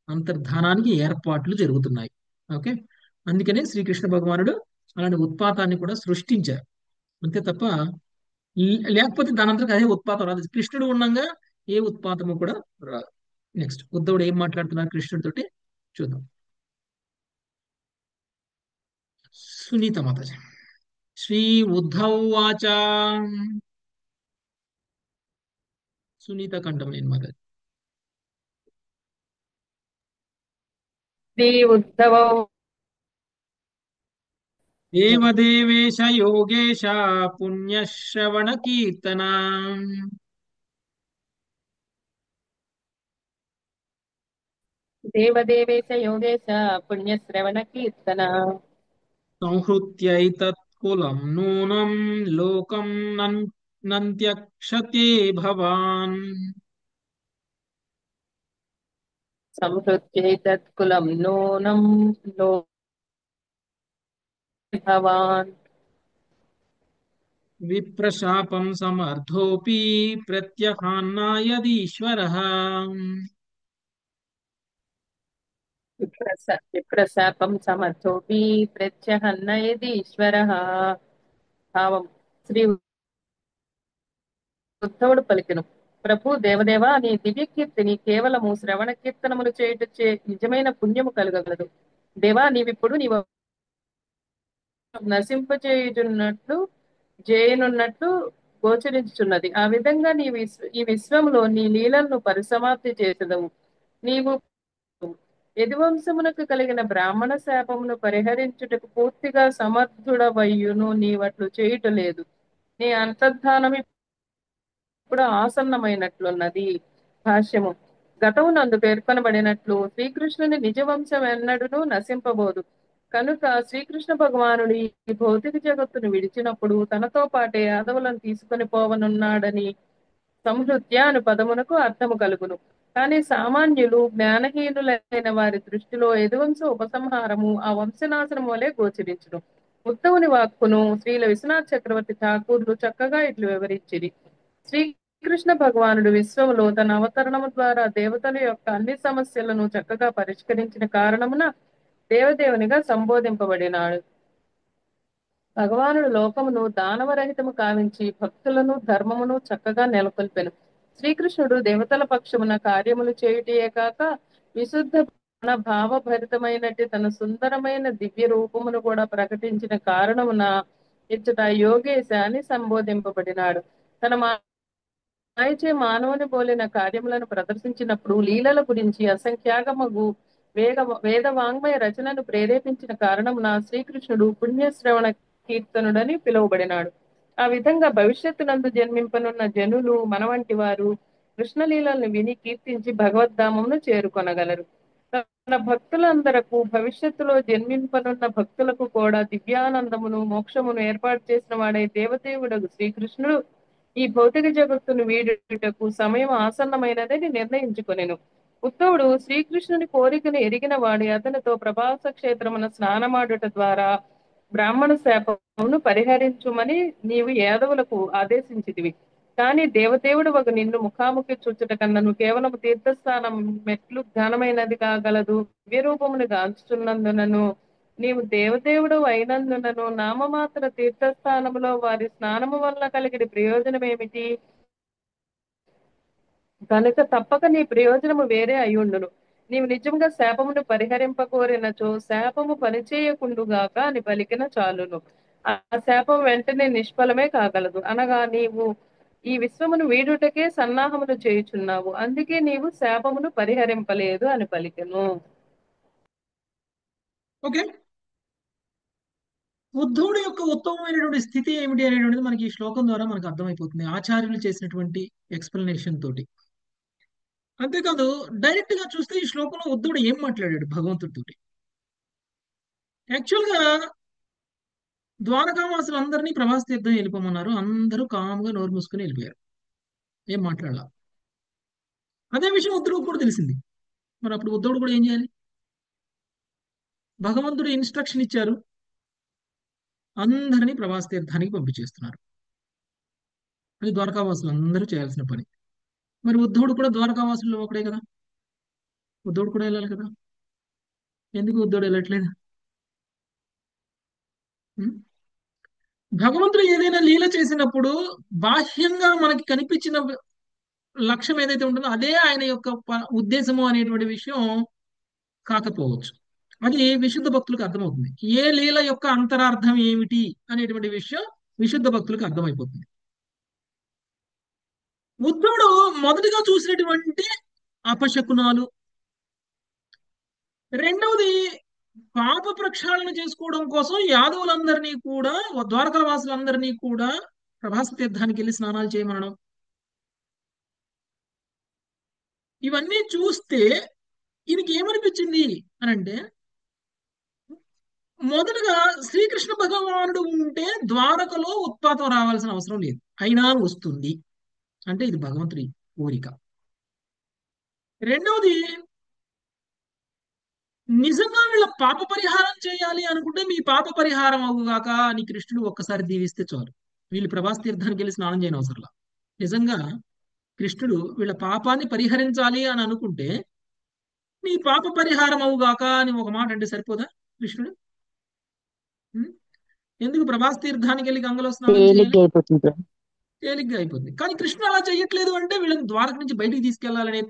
అంతర్ధానానికి ఏర్పాట్లు జరుగుతున్నాయి. ఓకే. అందుకనే శ్రీకృష్ణ భగవానుడు అలాంటి ఉత్పాతాన్ని కూడా సృష్టించారు. అంతే తప్ప లేకపోతే దానంతరకు అదే ఉత్పాతం రాదు. కృష్ణుడు ఉండగా ఏ ఉత్పాతము కూడా రాదు. నెక్స్ట్ ఉద్ధవుడు ఏం మాట్లాడుతున్నారు కృష్ణుడితోటి చూద్దాం. సునీత మాతాజీ. శ్రీ ఉద్ధవ్ వాచ. సునీత కంఠం నేను మాతాజీ. శ్రీ ఉద్ధవ దేవదేవేశ యోగేశ పుణ్యశ్రవణ కీర్తన. దేవదేవేశ యోగేశ పుణ్యశ్రవణ కీర్తన. సంహృత్యైతత్కులం నూనం లోకం నంత్యక్షతే భవాన్. సంహృత్యైతత్కులం నూనం లో భవాన్. విప్రశాపం సమర్థోపి ప్రత్యహాన్నాయదీశ్వరః. విప్రశాపం సమర్థోపి ప్రత్యహన్నయదీశ్వరః. భావం. శ్రీ ఉద్ధవుడు పలికెను, ప్రభు దేవదేవ, నీ దివ్య కీర్తిని కేవలము శ్రవణ కీర్తనములు చేయుటచే నిజమైన పుణ్యము కలుగగలదు. దేవా, నీవిప్పుడు నీవు నశింపచేయుచున్నట్లు చేయనున్నట్లు గోచరించుచున్నది. ఆ విధంగా ఈ విశ్వములో నీ లీలలను పరిసమాప్తి చేసెదవు. నీవు యదువంశమునకు కలిగిన బ్రాహ్మణ శాపమును పరిహరించుటకు పూర్తిగా సమర్థుడవయ్యును నీవట్లు చేయుట లేదు. నీ అంతర్ధానం ఇప్పుడు ఆసన్నమైనట్లున్నది. భాష్యము. గతమునందు పేర్కొనబడినట్లు శ్రీకృష్ణుని నిజవంశం ఎన్నడూనూ నశింపబోదు. కనుక శ్రీకృష్ణ భగవానుడు ఈ భౌతిక జగత్తును విడిచినప్పుడు తనతో పాటే యాదవులను తీసుకొని పోవనున్నాడని సంహృత్య అను పదమునకు అర్థము కలుగును. కానీ సామాన్యులు, జ్ఞానహీనులైన వారి దృష్టిలో యదువంశ ఉపసంహారము ఆ వంశనాశనం వలె గోచరించును. ఉత్తవుని వాక్కును శ్రీల విశ్వనాథ్ చక్రవర్తి ఠాకూర్లు చక్కగా ఇట్లు వివరించిరి. శ్రీకృష్ణ భగవానుడు విశ్వములో తన అవతరణము ద్వారా దేవతల యొక్క అన్ని సమస్యలను చక్కగా పరిష్కరించిన కారణమున దేవదేవునిగా సంబోధింపబడినాడు. భగవానుడు లోకమును దానవరహితము కావించి భక్తులను ధర్మమును చక్కగా నెలకొల్పెను. శ్రీకృష్ణుడు దేవతల పక్షమున కార్యములు చేయుటయే కాక విశుద్ధ భావభరితమైనట్టి తన సుందరమైన దివ్య రూపమును కూడా ప్రకటించిన కారణమున ఇచ్చట యోగేశ అని సంబోధింపబడినాడు. తన మాయచే మానవుని పోలిన కార్యములను ప్రదర్శించినప్పుడు లీలల గురించి అసంఖ్యాకమగు వేద వాంగ్మయ రచనను ప్రేరేపించిన కారణమున శ్రీకృష్ణుడు పుణ్యశ్రవణ కీర్తనుడని పిలువబడినాడు. ఆ విధంగా భవిష్యత్తునందు జన్మింపనున్న జనులు మన వంటి వారు కృష్ణలీలను విని కీర్తించి భగవద్ధామమును చేరుకొనగలరు. తన భక్తులందరకు భవిష్యత్తులో జన్మింపనున్న భక్తులకు కూడా దివ్యానందమును మోక్షమును ఏర్పాటు చేసిన వాడే దేవదేవుడు శ్రీకృష్ణుడు ఈ భౌతిక జగత్తును వీడుటకు సమయం ఆసన్నమైనదని నిర్ణయించుకొనెను. ఉద్ధవుడు శ్రీకృష్ణుని కోరికను ఎరిగిన వాడి అతనితో ప్రభాస క్షేత్రమున స్నానమాడుట ద్వారా బ్రాహ్మణ శాపమును పరిహరించుమని నీవు యాదవులకు ఆదేశించితివి. కానీ దేవదేవుడు ఒక నిన్ను ముఖాముఖి చూచుట కన్నను కేవలం తీర్థస్థానం మెట్లు ఘనమైనది కాగలదు. దివ్యరూపమును గాంచుచున్నందునను నీవు దేవదేవుడు అయినందునను నామమాత్ర తీర్థస్థానములో వారి స్నానము వల్ల కలిగిన ప్రయోజనం ఏమిటి? కనుక తప్పక నీ ప్రయోజనము వేరే అయ్యుండును. నీవు నిజంగా శాపమును పరిహరింపకోరినచో శాపము పనిచేయకుండుగాక అని పలికిన చాలును. ఆ శాపం వెంటనే నిష్ఫలమే కాగలదు. అనగా నీవు ఈ విశ్వమును వీడుటకే సన్నాహమును చేయుచున్నావు, అందుకే నీవు శాపమును పరిహరింపలేదు అని పలికెను. ఓకే. ఉద్ధవుడి యొక్క ఉత్తమమైనటువంటి స్థితి ఏమిటి అనేటువంటిది మనకి ఈ శ్లోకం ద్వారా మనకు అర్థమైపోతుంది, ఆచార్యులు చేసినటువంటి ఎక్స్ప్లెనేషన్ తోటి. అంతేకాదు, డైరెక్ట్ గా చూస్తే ఈ శ్లోకంలో ఉద్ధవుడు ఏం మాట్లాడాడు భగవంతుడితోటి. యాక్చువల్ గా ద్వారకావాసులు అందరినీ ప్రభాస్ తీర్థం వెళ్ళిపోమన్నారు. అందరూ కామ్గా నోరు మూసుకుని వెళ్ళిపోయారు, ఏం మాట్లాడాల. అదే విషయం ఉద్ధవుడికి కూడా తెలిసింది. మరి అప్పుడు ఉద్ధవుడు కూడా ఏం చేయాలి? భగవంతుడు ఇన్స్ట్రక్షన్ ఇచ్చారు, అందరినీ ప్రభాస్ తీర్థానికి పంపించేస్తున్నారు. అది ద్వారకావాసులు అందరూ చేయాల్సిన పని. మరి ఉద్ధవుడు కూడా ద్వారకావాసుల్లో ఒకడే కదా, ఉద్ధవుడు కూడా వెళ్ళాలి కదా. ఎందుకు ఉద్ధవుడు వెళ్ళట్లేదు? ఉం? భగవంతుడు ఏదైనా లీల చేసినప్పుడు బాహ్యంగా మనకి కనిపించిన లక్ష్యం ఏదైతే ఉంటుందో అదే ఆయన యొక్క ఉద్దేశము అనేటువంటి విషయం కాకపోవచ్చు. అది విశుద్ధ భక్తులకు అర్థమవుతుంది. ఏ లీల యొక్క అంతరార్థం ఏమిటి అనేటువంటి విషయం విశుద్ధ భక్తులకు అర్థమైపోతుంది. ఉద్ధవుడు మొదటిగా చూసినటువంటి అపశకునాలు, రెండవది పాప ప్రక్షాళన చేసుకోవడం కోసం యాదవులందరినీ కూడా, ద్వారకా వాసులందరినీ కూడా ప్రభాస తీర్థానికి వెళ్ళి స్నానాలు చేయమనడం, ఇవన్నీ చూస్తే ఈయనకి ఏమనిపించింది అని అంటే, మొదటగా శ్రీకృష్ణ భగవానుడు ఉంటే ద్వారకలో ఉత్పాతం రావాల్సిన అవసరం లేదు, అయినా వస్తుంది అంటే ఇది భగవంతుడి కోరిక. రెండవది, నిజంగా వీళ్ళ పాప పరిహారం చేయాలి అనుకుంటే మీ పాప పరిహారం అవుగాక అని కృష్ణుడు ఒక్కసారి దీవిస్తే చాలు, వీళ్ళు ప్రభాస్ తీర్థానికి వెళ్ళి స్నానం చేయని అవసరంలా. నిజంగా కృష్ణుడు వీళ్ళ పాపాన్ని పరిహరించాలి అని అనుకుంటే నీ పాప పరిహారం అవుగాక అని ఒక మాట అంటే సరిపోదా కృష్ణుడు? ఉం? ఎందుకు ప్రభాస్ తీర్థానికి వెళ్ళి గంగలో స్నానం చేయాలి? తేలిగ్గా అయిపోతుంది ప్రభు. తేలిగ్గా అయిపోతుంది. కానీ కృష్ణుడు అలా చేయట్లేదు అంటే వీళ్ళని ద్వారక నుంచి బయటికి తీసుకెళ్లాలనే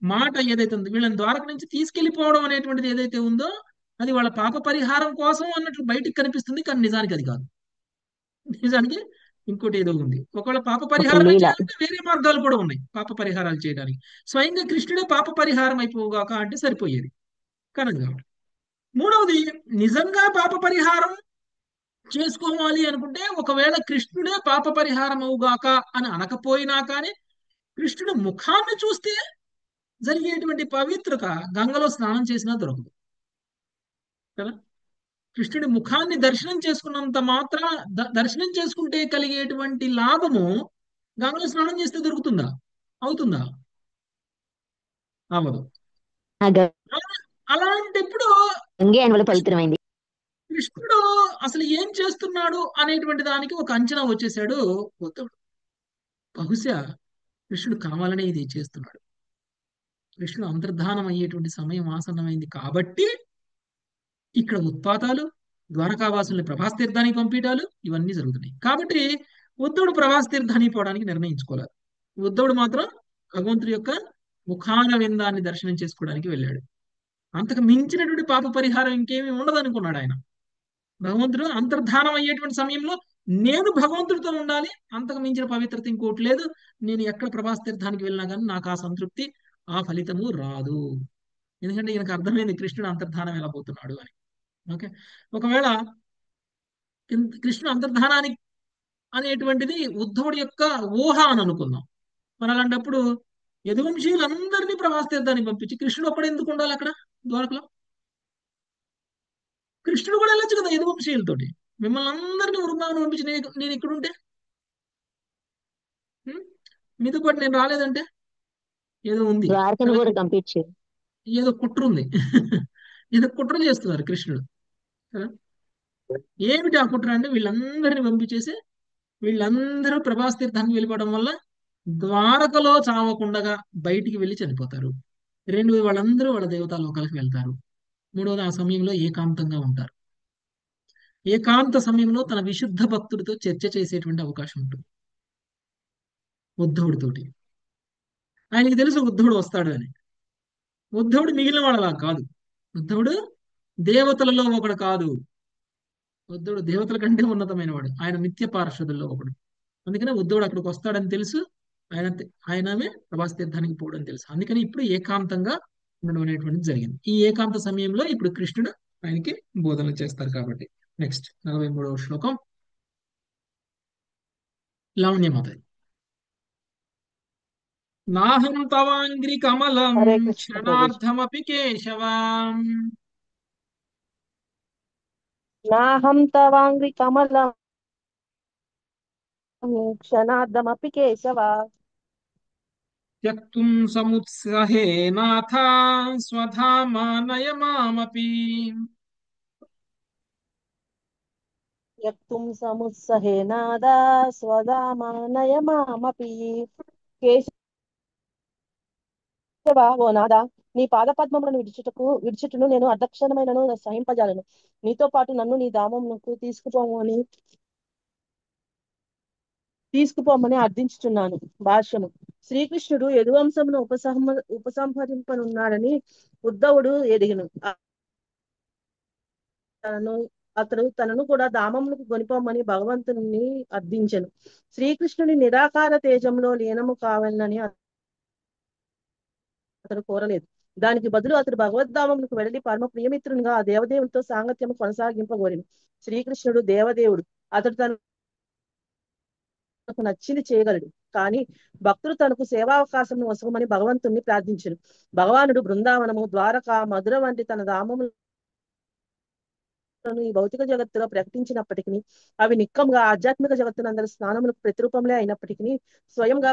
మాట ఏదైతే ఉందో, వీళ్ళని ద్వారక నుంచి తీసుకెళ్లిపోవడం అనేటువంటిది ఏదైతే ఉందో అది వాళ్ళ పాప పరిహారం కోసం అన్నట్లు బయటికి కనిపిస్తుంది, కానీ నిజానికి అది కాదు. నిజానికి ఇంకోటి ఏదో ఉంది. ఒకవేళ పాప ఒక పరిహారమే లీల. చేయాలంటే వేరే మార్గాలు కూడా ఉన్నాయి పాప పరిహారాలు చేయడానికి. స్వయంగా కృష్ణుడే పాప పరిహారం అయిపోగాక అంటే సరిపోయేది, కానీ అది కాదు. మూడవది, నిజంగా పాప పరిహారం చేసుకోవాలి అనుకుంటే ఒకవేళ కృష్ణుడే పాప పరిహారం అవుగాక అని అనకపోయినా కానీ కృష్ణుడు ముఖాన్ని చూస్తే జరిగేటువంటి పవిత్రత గంగలో స్నానం చేసినా దొరకదు కదా. కృష్ణుడి ముఖాన్ని దర్శనం చేసుకున్నంత మాత్రం, దర్శనం చేసుకుంటే కలిగేటువంటి లాభము గంగలో స్నానం చేస్తే దొరుకుతుందా? అవుతుందా? అవ్వదు. ఆ అలాంటప్పుడు గంగే ఆయన వల్ల పవిత్రమైంది. కృష్ణుడు అసలు ఏం చేస్తున్నాడు అనేటువంటి దానికి ఒక అంచనా వచ్చేసాడు ఉద్ధవుడు. బహుశా కృష్ణుడు కావాలనే ఇది చేస్తున్నాడు, కృష్ణుడు అంతర్ధానం అయ్యేటువంటి సమయం ఆసన్నమైంది కాబట్టి ఇక్కడ ఉత్పాతాలు, ద్వారకావాసుల్ని ప్రభాస్ తీర్థానికి పంపించాలు ఇవన్నీ జరుగుతున్నాయి. కాబట్టి ఉద్ధవుడు ప్రభాస్ తీర్థానికి పోవడానికి నిర్ణయించుకోలేదు. ఉద్ధవుడు మాత్రం భగవంతుడి యొక్క ముఖాన విందాన్ని దర్శనం చేసుకోవడానికి వెళ్ళాడు. అంతకు మించినటువంటి పాప పరిహారం ఇంకేమీ ఉండదు అనుకున్నాడు ఆయన. భగవంతుడు అంతర్ధానం అయ్యేటువంటి సమయంలో నేను భగవంతుడితో ఉండాలి, అంతకు మించిన పవిత్రత ఇంకోటి లేదు, నేను ఎక్కడ ప్రభాస్ తీర్థానికి వెళ్ళినా కానీ నాకు ఆ సంతృప్తి, ఆ ఫలితము రాదు. ఎందుకంటే ఈయనకు అర్థమైంది కృష్ణుడు అంతర్ధానం ఎలా పోతున్నాడు అని. ఓకే, ఒకవేళ కృష్ణుడు అంతర్ధానానికి అనేటువంటిది ఉద్ధవుడి యొక్క ఊహ అని అనుకుందాం. మరి అలాంటప్పుడు యదువంశీయులందరినీ ప్రభాస్ తీర్థానికి పంపించి కృష్ణుడు ఒక్కడు ఎందుకు ఉండాలి అక్కడ ద్వారకలో? కృష్ణుడు కూడా వెళ్ళొచ్చు కదా యదువంశీయులతోటి. మిమ్మల్ని అందరినీ వృందావనం పంపించి నేను ఇక్కడ ఉంటే, మీతో పాటు నేను రాలేదంటే ఏదో ఉంది, ద్వారకను కూడా కంప్లీట్ చేయాలి. ఏదో కుట్ర ఉంది. ఏదో కుట్ర చేస్తున్నారు కృష్ణుడు కదా. ఏమిటి ఆ కుట్ర అంటే వీళ్ళందరినీ పంపించేసి వీళ్ళందరూ ప్రభాస్ తీర్థానికి వెళ్ళిపోవడం వల్ల ద్వారకలో చావకుండగా బయటికి వెళ్ళి చనిపోతారు. రెండోది, వాళ్ళందరూ వాళ్ళ దేవతా లోకాలకు వెళ్తారు. మూడవది, ఆ సమయంలో ఏకాంతంగా ఉంటారు. ఏకాంత సమయంలో తన విశుద్ధ భక్తుడితో చర్చ చేసేటువంటి అవకాశం ఉంటుంది ఉద్ధవుడితోటి. ఆయనకి తెలుసు ఉద్ధవుడు వస్తాడు అని. ఉద్ధవుడు మిగిలిన వాళ్ళలా కాదు. ఉద్ధవుడు దేవతలలో ఒకడు కాదు. ఉద్ధవుడు దేవతల కంటే ఉన్నతమైన వాడు. ఆయన నిత్య పార్షదుల్లో ఒకడు. అందుకనే ఉద్ధవుడు అక్కడికి వస్తాడని తెలుసు. ఆయనమే ప్రభాస్ తీర్థానికి పోవడం తెలుసు. అందుకని ఇప్పుడు ఏకాంతంగా ఉండడం అనేటువంటిది జరిగింది. ఈ ఏకాంత సమయంలో ఇప్పుడు కృష్ణుడు ఆయనకి బోధనలు చేస్తారు కాబట్టి. నెక్స్ట్ 43వ శ్లోకం లావణ్యమాత. నాహం తవాంగ్రి కమలం హరే కృష్ణ ప్రభుజీ. క్షణార్థమపి కేశవం నాహం తవాంగ్రి కమలం క్షణార్థమపి కేశవ త్యక్తుం సముత్సహే నాథ స్వధామానయ మామపి. యక్తుం సముత్సహేనాదా స్వదామానయ మామపి. కేశవ ఓ నాదా, నీ పాదపద్మములను విడిచుటను నేను అర్ధక్షణమైనను సహింపజాలను. నీతో పాటు నన్ను నీ ధామమునకు తీసుకుపోమని అర్థించుచున్నాను. భాష్యము. శ్రీకృష్ణుడు యదువంశమును ఉపసంహరింపనున్నాడని ఉద్ధవుడు ఎదిగను. తనను కూడా ధామములకు కొనిపోమని భగవంతుని అర్థించెను. శ్రీకృష్ణుని నిరాకార తేజంలో లీనము కావాలని అతడు కోరలేదు. దానికి బదులు అతడు భగవద్ధామములకు వెళ్లి పరమ ప్రియమిత్రునిగా ఆ దేవదేవునితో సాంగత్యము కొనసాగింపగోరెను. శ్రీకృష్ణుడు దేవదేవుడు. అతడు తనకు నచ్చింది చేయగలడు. కానీ భక్తులు తనకు సేవావకాశం వసగమని భగవంతుణ్ణి ప్రార్థించను. భగవానుడు బృందావనము, ద్వారక, మధుర వంటి తన ధామములను ఈ భౌతిక జగత్తులో ప్రకటించినప్పటికీ అవి నిక్కముగా ఆధ్యాత్మిక జగత్తునందరి స్నానములకు ప్రతిరూపంలే అయినప్పటికీ స్వయంగా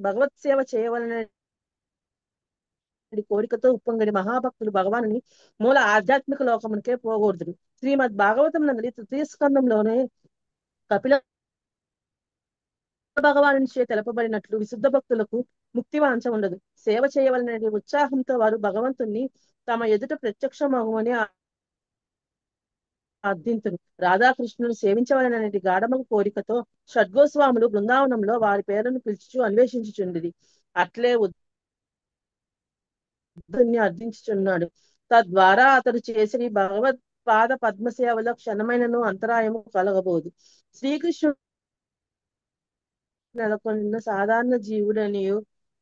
భగవత్ సేవ చేయవలన కోరికతో ఉప్పొంగడి మహాభక్తులు భగవానుని మూల ఆధ్యాత్మిక లోకమునికే పోకూడదు. శ్రీమద్ భాగవతం నందరి తృతీయ స్కందంలోనే కపిల భగవాను చే తెలపబడినట్లు విశుద్ధ భక్తులకు ముక్తి వాంఛ ఉండదు. సేవ చేయవలనే ఉత్సాహంతో వారు భగవంతుణ్ణి తమ ఎదుట ప్రత్యక్షమగుమని అర్థింతురు. రాధాకృష్ణుని సేవించవలననే గాఢమగు కోరికతో షడ్గోస్వాములు బృందావనంలో వారి పేర్లను పిలుచుచు అన్వేషించుచుండిది. అట్లే ఉద్ధవుని అర్థించుచున్నాడు. తద్వారా అతడు చేసిన భగవత్ పాద పద్మసేవలో క్షణమైనను అంతరాయము కలగబోదు. శ్రీకృష్ణుడు నెలకొన్న సాధారణ జీవుడనియు,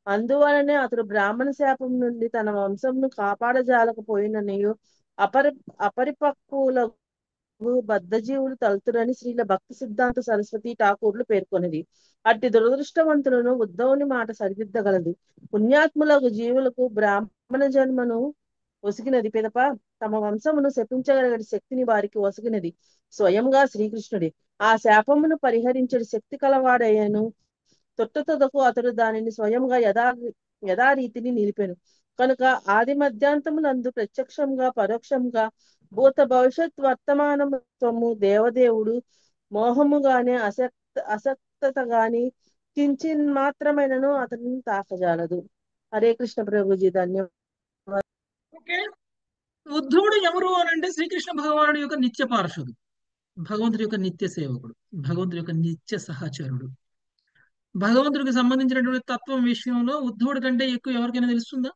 అందువలనే అతడు బ్రాహ్మణ శాపం నుండి తన వంశంను కాపాడజాలకపోయిననియు అపరిపక్వులకు బద్ధజీవులు తలుతురని శ్రీల భక్తి సిద్ధాంత సరస్వతి ఠాకూర్లు పేర్కొన్నది. అట్టి దురదృష్టవంతులను ఉద్ధవుని మాట సరిదిద్దగలదు. పుణ్యాత్ములకు జీవులకు బ్రాహ్మణ జన్మను ఒసిగినది పిదప తమ వంశమును శపించగలిగే శక్తిని వారికి ఒసిగినది స్వయంగా శ్రీకృష్ణుడే. ఆ శాపమును పరిహరించే శక్తి కలవాడయ్యను. తొట్టతొదకు అతడు దానిని స్వయంగా యథారీతిని నిలిపెను. కనుక ఆది మధ్యాంతములందు ప్రత్యక్షంగా పరోక్షంగా భూత భవిష్యత్ వర్తమానము దేవదేవుడు మోహము గాని అసక్తత గాని కించిన్ మాత్రమైనను అతనిని తాకజాలదు. హరే కృష్ణ ప్రభుజీ, ధన్యవాదాలు. ఓకే, ఉద్ధవుడు ఎవరు అని అంటే శ్రీకృష్ణ భగవానుడి యొక్క నిత్య పార్షదు, భగవంతుడి యొక్క నిత్య సేవకుడు, భగవంతుడి యొక్క నిత్య సహచరుడు. భగవంతుడికి సంబంధించినటువంటి తత్వం విషయంలో ఉద్ధవుడి కంటే ఎక్కువ ఎవరికైనా తెలుస్తుందా?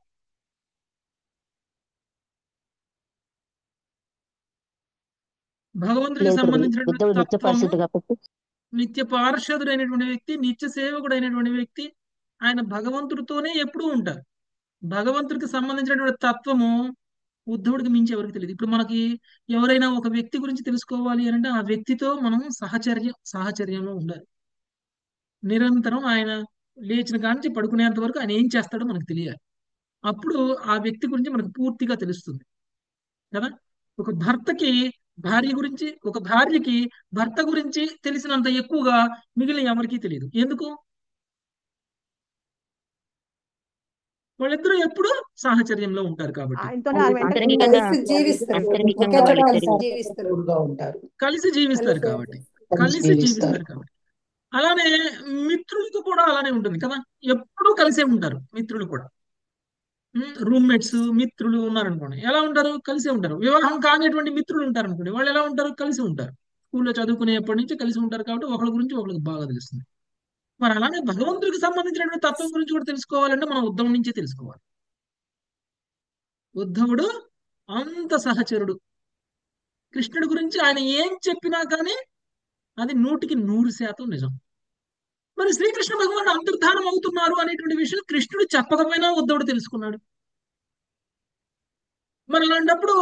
భగవంతుడికి లేదు ప్రభు. సంబంధించినటువంటి ఉద్ధవుడు నిత్య తత్వము, పరిశుద్ధి కాబట్టి నిత్య పార్షదుడైనటువంటి వ్యక్తి, నిత్య సేవకుడైనటువంటి వ్యక్తి, ఆయన భగవంతుడితోనే ఎప్పుడూ ఉంటారు. భగవంతుడికి సంబంధించినటువంటి తత్వము ఉద్ధవుడికి మించి ఎవరికి తెలియదు. ఇప్పుడు మనకి ఎవరైనా ఒక వ్యక్తి గురించి తెలుసుకోవాలి అని అంటే ఆ వ్యక్తితో మనం సాహచర్యంలో ఉండాలి. నిరంతరం ఆయన లేచిన కాంచి పడుకునేంత వరకు ఆయన ఏం చేస్తాడో మనకు తెలియాలి. అప్పుడు ఆ వ్యక్తి గురించి మనకు పూర్తిగా తెలుస్తుంది కదా. ఒక భర్తకి భార్య గురించి, ఒక భార్యకి భర్త గురించి తెలిసినంత ఎక్కువగా మిగిలిన ఎవరికీ తెలియదు. ఎందుకు? వాళ్ళిద్దరూ ఎప్పుడు సాహచర్యంలో ఉంటారు కాబట్టి, ఆయనతోనే ఆ వెంట అంతరంగికంగా కలిసి జీవిస్తారు, అంతరంగికంగా ఒకే చోట వాళ్ళిద్దరు కలిసి జీవిస్తారు, ఉంటారు, కలిసి జీవిస్తారు కలిసి కాబట్టి, కలిసి కలిసి జీవిస్తారు కాబట్టి. అలానే మిత్రులతో కూడా అలానే ఉంటుంది కదా, ఎప్పుడూ కలిసే ఉంటారు మిత్రులు కూడా. రూమ్మేట్స్ మిత్రులు ఉన్నారనుకోండి, ఎలా ఉంటారు? కలిసే ఉంటారు. వివాహం కానిటువంటి మిత్రులు ఉంటారు అనుకోండి, వాళ్ళు ఎలా ఉంటారు? కలిసి ఉంటారు. స్కూల్లో చదువుకునేప్పటి నుంచి కలిసి ఉంటారు కాబట్టి ఒకళ్ళ గురించి ఒకరికి బాగా తెలుస్తుంది. మరి అలానే భగవంతుడికి సంబంధించినటువంటి తత్వం గురించి కూడా తెలుసుకోవాలంటే మనం ఉద్ధవుడి నుంచే తెలుసుకోవాలి. ఉద్ధవుడు అంత సహచరుడు. కృష్ణుడి గురించి ఆయన ఏం చెప్పినా కానీ అది 100% నిజం. మరి శ్రీకృష్ణ భగవానుడు అంతర్ధానం అవుతున్నారు అనేటువంటి విషయం కృష్ణుడు చెప్పకపోయినా ఉద్ధవుడు తెలుసుకున్నాడు. మరి అలాంటప్పుడు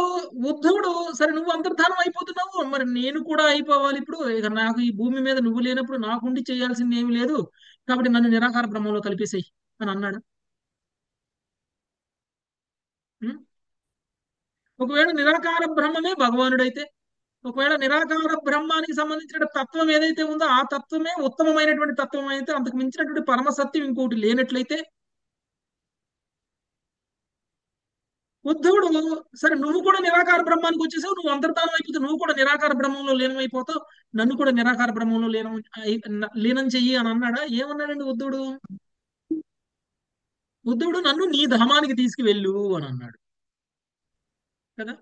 ఉద్ధవుడు, సరే నువ్వు అంతర్ధానం అయిపోతున్నావు, మరి నేను కూడా అయిపోవాలి ఇప్పుడు, ఇక నాకు ఈ భూమి మీద నువ్వు లేనప్పుడు నాకుండి చేయాల్సింది ఏమీ లేదు, కాబట్టి నన్ను నిరాకార బ్రహ్మంలో కలిపేసేయి అని అన్నాడు. ఉం? ఒకవేళ నిరాకార బ్రహ్మమే భగవానుడైతే, ఒకవేళ నిరాకార బ్రహ్మానికి సంబంధించిన తత్వం ఏదైతే ఉందో ఆ తత్వమే ఉత్తమమైనటువంటి తత్వం అయితే, అంతకు మించినటువంటి పరమసత్యం ఇంకోటి లేనట్లయితే ఉద్ధవుడు సరే నువ్వు కూడా నిరాకార బ్రహ్మానికి వచ్చేసావు, నువ్వు అంతర్ధానం అయిపోతే నువ్వు కూడా నిరాకార బ్రహ్మంలో లీనమైపోతావు, నన్ను కూడా నిరాకార బ్రహ్మంలో లీనం చెయ్యి అని అన్నాడా? ఏమన్నాడండి ఉద్ధవుడు? ఉద్ధవుడు నన్ను నీ ధామానికి తీసుకువెళ్ళు అని అన్నాడు కదా.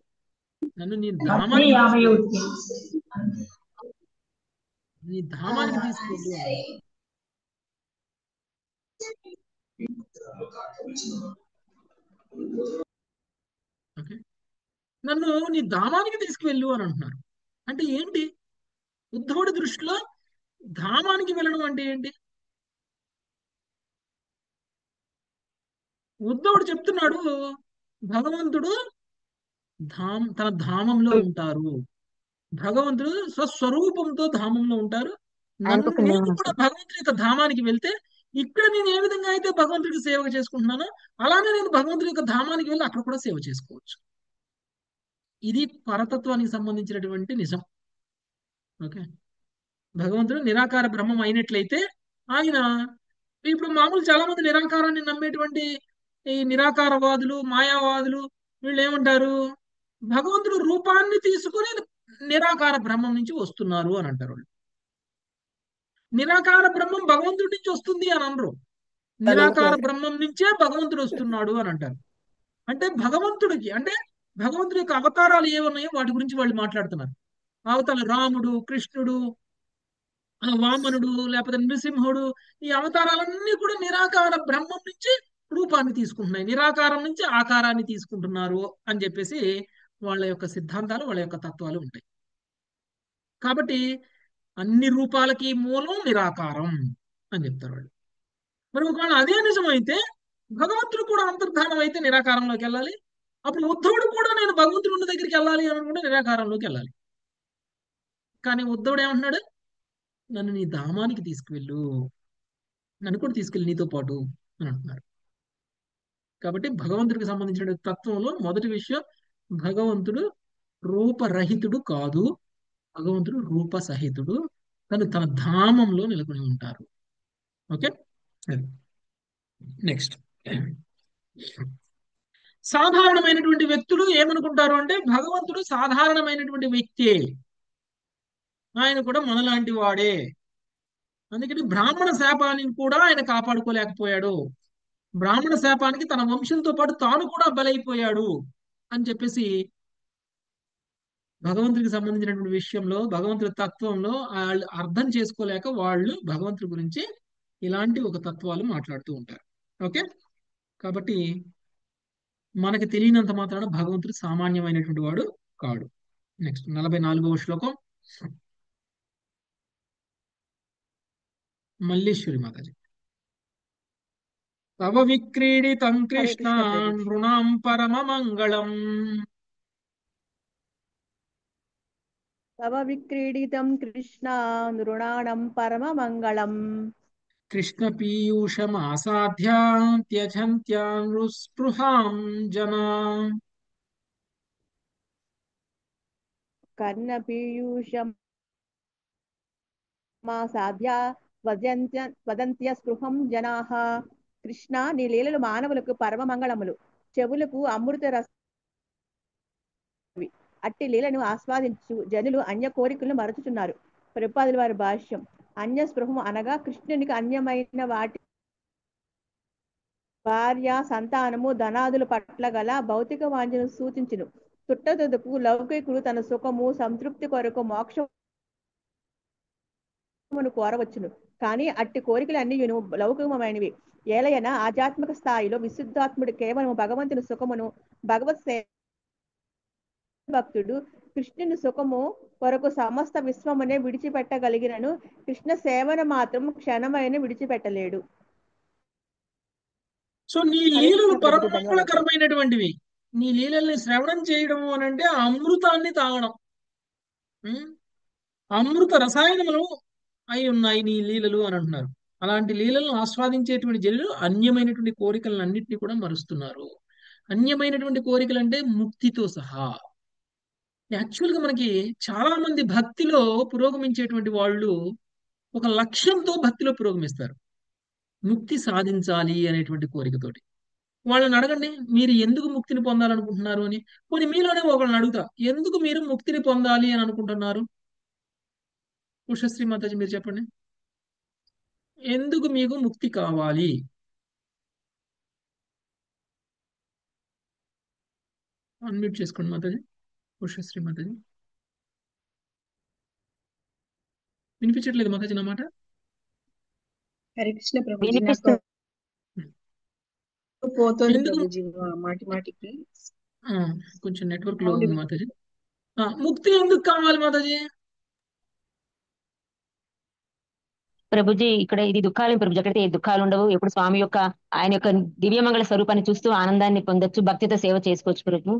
నన్ను నీ ధామానికి నీ ధామానికి తీసుకెళ్ళు అన్నాడు. ఓకే, నన్ను నీ ధామానికి తీసుకువెళ్ళు అని అంటున్నారు. అంటే ఏంటి? ఉద్ధవుడి దృష్టిలో ధామానికి వెళ్ళడం అంటే ఏంటి? ఉద్ధవుడు చెప్తున్నాడు భగవంతుడు తన ధామంలో ఉంటారు, భగవంతుడు స్వస్వరూపంతో ధామంలో ఉంటారు. ఆయనకు ఒక నేను నియమం కూడా సార్. భగవంతుడి యొక్క ధామానికి వెళ్తే ఇక్కడ నేను ఏ విధంగా అయితే భగవంతుడికి సేవ చేసుకుంటున్నానో అలానే నేను భగవంతుడి యొక్క ధామానికి వెళ్ళి అక్కడ కూడా సేవ చేసుకోవచ్చు. ఇది పరతత్వానికి సంబంధించినటువంటి నిజం. ఓకే, భగవంతుడు నిరాకార బ్రహ్మం అయినట్లయితే ఆయన ఇప్పుడు మామూలు చాలా మంది నిరాకారాన్ని నమ్మేటువంటి ఈ నిరాకారవాదులు, మాయావాదులు వీళ్ళు ఏమంటారు? భగవంతుడు రూపాన్ని తీసుకుని నిరాకార బ్రహ్మం నుంచి వస్తున్నారు అని అంటారు వాళ్ళు. నిరాకార బ్రహ్మం భగవంతుడి నుంచి వస్తుంది అని అనరు. నిరాకార బ్రహ్మం నుంచే భగవంతుడు వస్తున్నాడు అని అంటారు. అంటే భగవంతుడికి అంటే భగవంతుడి యొక్క అవతారాలు ఏమున్నాయో వాటి గురించి వాళ్ళు మాట్లాడుతున్నారు. అవతారాలు రాముడు, కృష్ణుడు, వామనుడు, లేకపోతే నృసింహుడు, ఈ అవతారాలన్నీ కూడా నిరాకార బ్రహ్మం నుంచి రూపాన్ని తీసుకుంటున్నాయి, నిరాకారం నుంచి ఆకారాన్ని తీసుకుంటున్నారు అని చెప్పేసి వాళ్ళ యొక్క సిద్ధాంతాలు, వాళ్ళ యొక్క తత్వాలు ఉంటాయి. కాబట్టి అన్ని రూపాలకి మూలం నిరాకారం అని చెప్తారు వాళ్ళు. మరి ఒకవేళ అదే నిజమైతే భగవంతుడు కూడా అంతర్ధానం అయితే నిరాకారంలోకి వెళ్ళాలి. అప్పుడు ఉద్ధవుడు కూడా నేను భగవంతుడు ఉన్న దగ్గరికి వెళ్ళాలి అని అనుకుంటే నిరాకారంలోకి వెళ్ళాలి. కానీ ఉద్ధవుడు ఏమంటున్నాడు? నన్ను నీ ధామానికి తీసుకువెళ్ళు, నన్ను కూడా తీసుకెళ్ళి నీతో పాటు అని అంటున్నారు. కాబట్టి భగవంతుడికి సంబంధించిన తత్వంలో మొదటి విషయం, భగవంతుడు రూపరహితుడు కాదు, భగవంతుడు రూపసహితుడు, తను తన ధామంలో నెలకొని ఉంటారు. ఓకే, నెక్స్ట్ సాధారణమైనటువంటి వ్యక్తులు ఏమనుకుంటారు అంటే భగవంతుడు సాధారణమైనటువంటి వ్యక్తే, ఆయన కూడా మనలాంటి వాడే, అందుకని బ్రాహ్మణ శాపాన్ని కూడా ఆయన కాపాడుకోలేకపోయాడు, బ్రాహ్మణ శాపానికి తన వంశంతో పాటు తాను కూడా బలైపోయాడు అని చెప్పేసి భగవంతుడికి సంబంధించినటువంటి విషయంలో, భగవంతుడి తత్వంలో వాళ్ళు అర్థం చేసుకోలేక వాళ్ళు భగవంతుడి గురించి ఇలాంటి ఒక తత్వాలు మాట్లాడుతూ ఉంటారు. ఓకే, కాబట్టి మనకి తెలియనంత మాత్రాన భగవంతుడు సామాన్యమైనటువంటి వాడు కాడు. నెక్స్ట్ 44వ శ్లోకం మల్లీశ్వరి మాతాజీ. తవ విక్రీడితం కృష్ణ నృణాం పరమమంగళం. తవ విక్రీడితం కృష్ణ నృణాణం పరమమంగళం. కృష్ణ పీయూషమాసాధ్య త్యజంత్యానుస్పృహాం జనా. కర్ణ పీయూషమాసాధ్య వదంత్య స్పృహం జనాః. కృష్ణ, నీ లీలలు మానవులకు పరమమంగళములు, చెవులకు అమృత రస. అట్టి లీలను ఆస్వాదించు జనులు అన్య కోరికలను మరచుచున్నారు. ప్రభుపాదుల వారి భాష్యం. అన్య స్పృహం అనగా కృష్ణునికి అన్యమైన వాటి భార్య, సంతానము, ధనాదుల పట్ల గల భౌతిక వాంఛను సూచించును. తుట్టతుదుకు లౌకికుడు తన సుఖము సంతృప్తి కొరకు మోక్షమును కోరవచ్చును. కానీ అట్టి కోరికలు అన్ని లౌకికమైనవి. ఏలయన ఆధ్యాత్మిక స్థాయిలో విశుద్ధాత్ముడు కేవలం భగవంతుని సుఖమును, భగవత్ భక్తుడు కృష్ణుని సుఖము కొరకు సమస్త విశ్వమునే విడిచిపెట్టగలిగినను కృష్ణ సేవను మాత్రం క్షణమైన విడిచిపెట్టలేడు. సో నీ లీలలు పరమమంగళకరమైనటువంటివి. నీ లీలల్ని శ్రవణం చేయడం అని అంటే అమృతాన్ని తాగడం, అమృత రసాయనములు అయి ఉన్నాయి నీ లీలలు అని అంటున్నారు. అలాంటి లీలలను ఆస్వాదించేటువంటి జనులు అన్యమైనటువంటి కోరికలను అన్నింటినీ కూడా మరుస్తున్నారు. అన్యమైనటువంటి కోరికలు అంటే ముక్తితో సహా. యాక్చువల్గా మనకి చాలా మంది భక్తిలో పురోగమించేటువంటి వాళ్ళు ఒక లక్ష్యంతో భక్తిలో పురోగమిస్తారు, ముక్తి సాధించాలి అనేటువంటి కోరికతోటి. వాళ్ళని అడగండి, మీరు ఎందుకు ముక్తిని పొందాలనుకుంటున్నారు అని. పోనీ మీలోనే ఒకళ్ళని అడుగుతా, ఎందుకు మీరు ముక్తిని పొందాలి అని అనుకుంటున్నారు? ఉషశ్రీ మాతాజీ మీరు చెప్పండి, ఎందుకు మీకు ముక్తి కావాలి? అన్మ్యూట్ చేసుకోండి మాతాజీ, ఉషశ్రీ మాతాజీ. వినిపించట్లేదు మాతాజీ నా మాట? హరికృష్ణ ప్రభుజీ, నాకు వినిపిస్తుంది. పోతోంది ఎందుకు ప్రభుజీ మాటి మాటికి ఆ, కొంచెం నెట్వర్క్ లో సౌండ్ ఉంది మాతాజీ. ముక్తి ఎందుకు కావాలి మాతాజీ? ప్రభుజీ ఇక్కడ ఇది దుఃఖాలు ప్రభుజీ, అక్కడైతే ఏ దుఃఖాలు ఉండవు. ఎప్పుడు స్వామి యొక్క ఆయన యొక్క దివ్యమంగళ స్వరూపాన్ని చూస్తూ ఆనందాన్ని పొందొచ్చు, భక్తితో సేవ చేసుకోవచ్చు ప్రభు.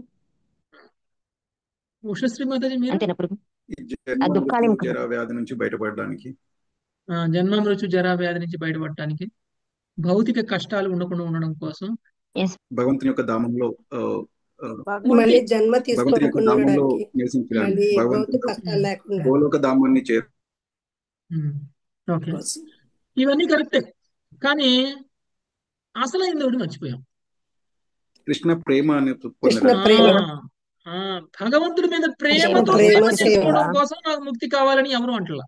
ఉషశ్రీ మాతాజీ మీరు? అంతేనా ప్రభు? ఈ ఆ జన్మ దుఃఖాలు మృత్యు జరా వ్యాధి నుంచి బయటపడడానికి, జన్మ మృత్యు జరా వ్యాధి నుంచి బయటపడటానికి, భౌతిక కష్టాలు ఉండకుండా ఉండడం కోసం, ఎస్ భగవంతుని యొక్క ధామంలో మళ్ళీ ముక్తి. జన్మ భగవంతుని యొక్క తీసుకోకుండా ధామంలో ఉండడానికి, నివసించడానికి, మళ్ళీ భౌతిక భగవంతునితో కష్టాలు లేకుండా గోలోక ధామాన్ని చేరు ఓకే, కోసం. ఇవన్నీ కరెక్టే. కానీ అసలైంది ఒకటి మర్చిపోయాం. కృష్ణ ప్రేమ అని కృష్ణ పొందడానికి. ప్రేమ, భగవంతుడి మీద కృష్ణ ప్రేమతో ప్రేమ సేవ సేవ. చేసుకోవడం కోసం నాకు ముక్తి కావాలని ఎవరు అంటలా.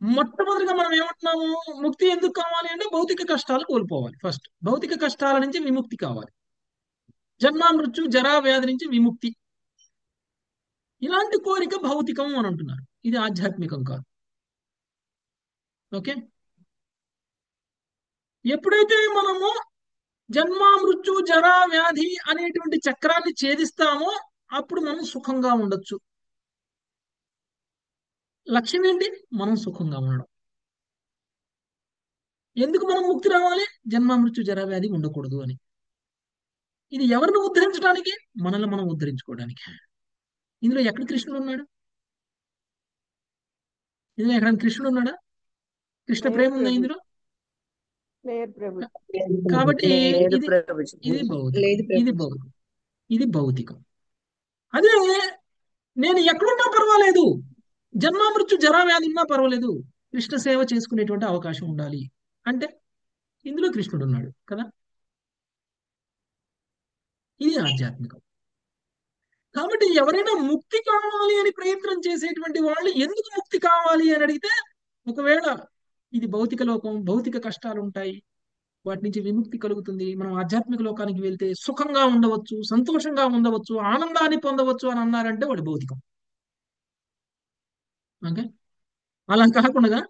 మొట్టమొదటిగా మనం ఏమంటున్నాము, ముక్తి ఎందుకు కావాలి అంటే భౌతిక కష్టాలు కోల్పోవాలి. ఫస్ట్ భౌతిక కష్టాల నుంచి విముక్తి కావాలి, జన్మ మృత్యు జరా వ్యాధి నుంచి విముక్తి. ఇలాంటి కోరిక భౌతికం అని అంటున్నారు, ఇది ఆధ్యాత్మికం కాదు. ఓకే, ఎప్పుడైతే మనము జన్మ మృత్యు జరా వ్యాధి అనేటువంటి చక్రాన్ని ఛేదిస్తామో అప్పుడు మనం సుఖంగా ఉండొచ్చు. లక్ష్యం ఏంటి? మనం సుఖంగా ఉండడం. ఎందుకు మనం ముక్తి రావాలి? జన్మ మృత్యు జరా వ్యాధి ఉండకూడదు అని. ఇది ఎవరిని ఉద్ధరించడానికి? మనల్ని మనం ఉద్ధరించుకోవడానికి. ఇందులో ఎక్కడ కృష్ణుడు ఉన్నాడు? ఇందులో ఎక్కడ కృష్ణుడు ఉన్నాడా? కృష్ణ ప్రేమ ఉందా ఇందులో? లేదు ప్రభు. కాబట్టి లేదు ఇది ప్రభుజీ. ఇది భౌతికం, లేదు ఇది ప్రభుజీ. భౌతికం, ఇది భౌతికం. అదే నేను ఎక్కడున్నా పర్వాలేదు, జన్మ మృత్యు జరా వ్యాధి ఉన్నా పర్వాలేదు, కృష్ణ సేవ చేసుకునేటువంటి అవకాశం ఉండాలి అంటే ఇందులో కృష్ణుడు ఉన్నాడు కదా. ఇది ఆధ్యాత్మికం. కాబట్టి ఎవరైనా ముక్తి కావాలి అని ప్రయత్నం చేసేటువంటి వాళ్ళు ఎందుకు ముక్తి కావాలి అని అడిగితే, ఒకవేళ ఇది భౌతిక లోకం, భౌతిక కష్టాలు ఉంటాయి, వాటి నుంచి విముక్తి కలుగుతుంది, మనం ఆధ్యాత్మిక లోకానికి వెళ్తే సుఖంగా ఉండవచ్చు, సంతోషంగా ఉండవచ్చు, ఆనందాన్ని పొందవచ్చు అని అన్నారంటే వాడు భౌతికం. ఓకే, అలా కాకుండా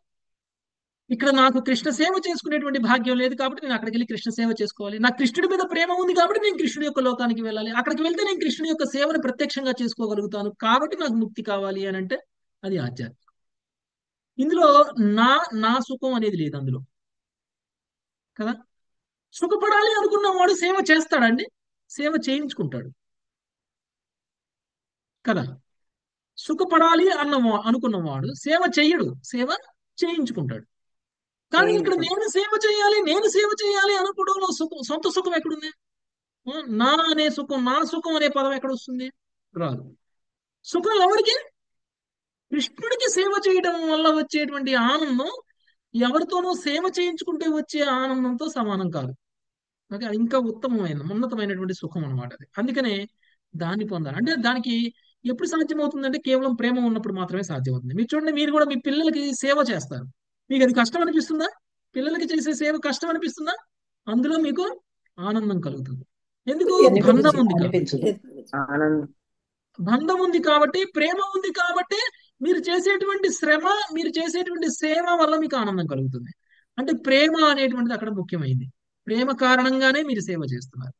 ఇక్కడ నాకు కృష్ణ సేవ చేసుకునేటువంటి భాగ్యం లేదు కాబట్టి నేను అక్కడికి వెళ్ళి కృష్ణ సేవ చేసుకోవాలి, నాకు కృష్ణుడి మీద ప్రేమ ఉంది కాబట్టి నేను కృష్ణుడి యొక్క లోకానికి వెళ్ళాలి, అక్కడికి వెళ్తే నేను కృష్ణుడి యొక్క సేవను ప్రత్యక్షంగా చేసుకోగలుగుతాను కాబట్టి నాకు ముక్తి కావాలి అని అంటే అది ఆధ్యాత్మికం. ఇందులో నా నా సుఖం అనేది లేదు అందులో కదా. సుఖపడాలి అనుకున్న వాడు సేవ చేస్తాడండి, సేవ చేయించుకుంటాడు కదా. సుఖపడాలి అనుకున్నవాడు సేవ చెయ్యడు, సేవ చేయించుకుంటాడు. కానీ ఇక్కడ నేను సేవ చేయాలి అనుకోవడంలో సొంత సుఖం ఎక్కడుంది? నా అనే సుఖం, నా సుఖం అనే పదం ఎక్కడ వస్తుంది? రాదు. సుఖం ఎవరికి? కృష్ణుడికి సేవ చేయడం వల్ల వచ్చేటువంటి ఆనందం ఎవరితోనో సేవ చేయించుకుంటే వచ్చే ఆనందంతో సమానం కాదు. ఓకే, అది ఇంకా ఉన్నతమైనటువంటి సుఖం అనమాట అది. అందుకనే దాన్ని పొందాలి అంటే దానికి ఎప్పుడు సాధ్యమవుతుందంటే కేవలం ప్రేమ ఉన్నప్పుడు మాత్రమే సాధ్యమవుతుంది. మీరు చూడండి, మీరు కూడా మీ పిల్లలకి సేవ చేస్తారు, మీకు అది కష్టం అనిపిస్తుందా? పిల్లలకి చేసే సేవ కష్టం అనిపిస్తుందా? అందులో మీకు ఆనందం కలుగుతుంది. ఎందుకు? బంధం ఉంది కాబట్టి. బంధం ఉంది కాబట్టి, ప్రేమ ఉంది కాబట్టి మీరు చేసేటువంటి శ్రమ, మీరు చేసేటువంటి సేవ వల్ల మీకు ఆనందం కలుగుతుంది. అంటే ప్రేమ అనేటువంటిది అక్కడ ముఖ్యమైనది. ప్రేమ కారణంగానే మీరు సేవ చేస్తున్నారు.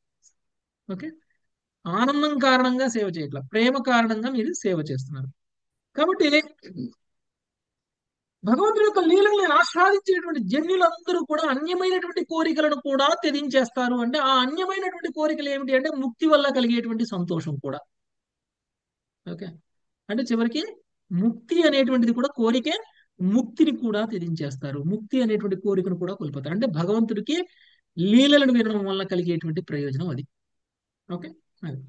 ఓకే, ఆనందం కారణంగా సేవ చేయట్లా, ప్రేమ కారణంగా మీరు సేవ చేస్తున్నారు. కాబట్టి భగవంతుడి యొక్క లీలల్ని ఆస్వాదించేటువంటి జన్యులందరూ కూడా అన్యమైనటువంటి కోరికలను కూడా త్యజించేస్తారు. అంటే ఆ అన్యమైనటువంటి కోరికలు ఏమిటి అంటే ముక్తి వల్ల కలిగేటువంటి సంతోషం కూడా. ఓకే, అంటే చివరికి ముక్తి అనేటువంటిది కూడా కోరికే, ముక్తిని కూడా త్యజించేస్తారు, ముక్తి అనేటువంటి కోరికను కూడా కోల్పోతారు. అంటే భగవంతుడికి లీలలను వినడం వల్ల కలిగేటువంటి ప్రయోజనం అది. ఓకే,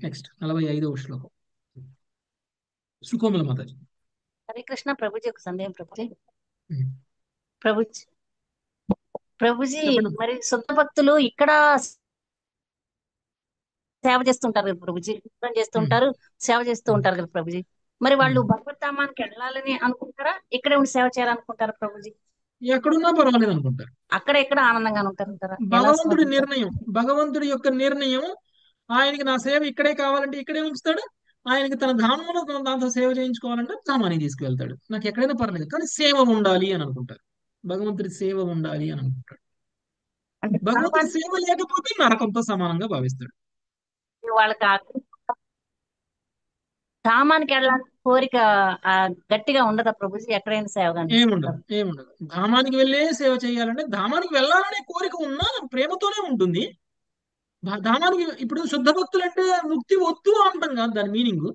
నెక్స్ట్ 45వ శ్లోకం, సుకోమల మాతాజీ. హరే కృష్ణ ప్రభుజీ, ఒక సందేహం ప్రభుజీ. ఉమ్. ప్రభుజీ ప్రభుజీ చెప్పండి. మరి శుద్ధ భక్తులు ఇక్కడ సేవ చేస్తుంటారు కదా ప్రభుజీ, యుద్ధం చేస్తుంటారు, సేవ చేస్తూ ఉంటారు కదా ప్రభుజీ. మరి వాళ్ళు భగవద్ధామానికి వెళ్ళాలని అనుకుంటారా, ఇక్కడే ఉండి సేవ చేయాలనుకుంటారా ప్రభుజీ? ఎక్కడున్నా పర్వాలేదు అనుకుంటారు. అక్కడ ఎక్కడ ఆనందంగానే ఉంటారంటారా? ఎలా భగవంతుడి సాధించారు? నిర్ణయం, భగవంతుడి యొక్క నిర్ణయం. ఆయనకి నా సేవ ఇక్కడే కావాలంటే ఇక్కడే ఉంచుతాడు. ఆయనకి తన ధామంలో తన దాంతో సేవ చేయించుకోవాలంటే ధామానికి తీసుకువెళ్తాడు. నాకు ఎక్కడైనా పర్లేదు కానీ సేవ ఉండాలి అని అనుకుంటారు. భగవంతుడి సేవ ఉండాలి అని అనుకుంటాడు. అంటే భగవంతుడి సేవ లేకపోతే నరకంతో సమానంగా భావిస్తాడు. వాళ్ళకి ధామానికి వెళ్ళాలని కోరిక ఆ, గట్టిగా ఉండదా ప్రభుజీ? ఎక్కడైనా సేవగా ఏముండదు. ధామానికి వెళ్ళే సేవ చేయాలంటే ధామానికి వెళ్ళాలనే కోరిక ఉన్నా ప్రేమతోనే ఉంటుంది. ధామానికి ఇప్పుడు శుద్ధ భక్తులు అంటే ముక్తి వద్దు అంటాం కాదు దాని మీనింగ్.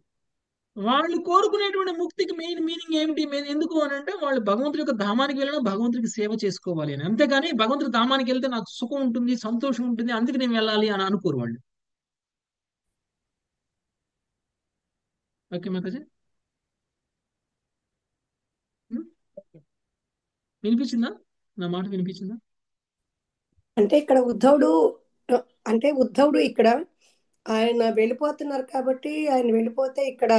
వాళ్ళు కోరుకునేటువంటి ముక్తికి మెయిన్ మీనింగ్ ఏమిటి, ఎందుకు అని అంటే వాళ్ళు భగవంతుడి యొక్క ధామానికి వెళ్ళడం భగవంతుడికి సేవ చేసుకోవాలి అని. అంతేగాని భగవంతుడి ధామానికి వెళ్తే నాకు సుఖం ఉంటుంది, సంతోషం ఉంటుంది, అందుకే నేను వెళ్ళాలి అని అనుకోరు వాళ్ళు. ఓకే మాతాజీ, వినిపించిందా? నా మాట వినిపించిందా? అంటే ఇక్కడ ఉద్ధవుడు ఇక్కడ ఆయన వెళ్ళిపోతున్నారు కాబట్టి, ఆయన వెళ్ళిపోతే ఇక్కడ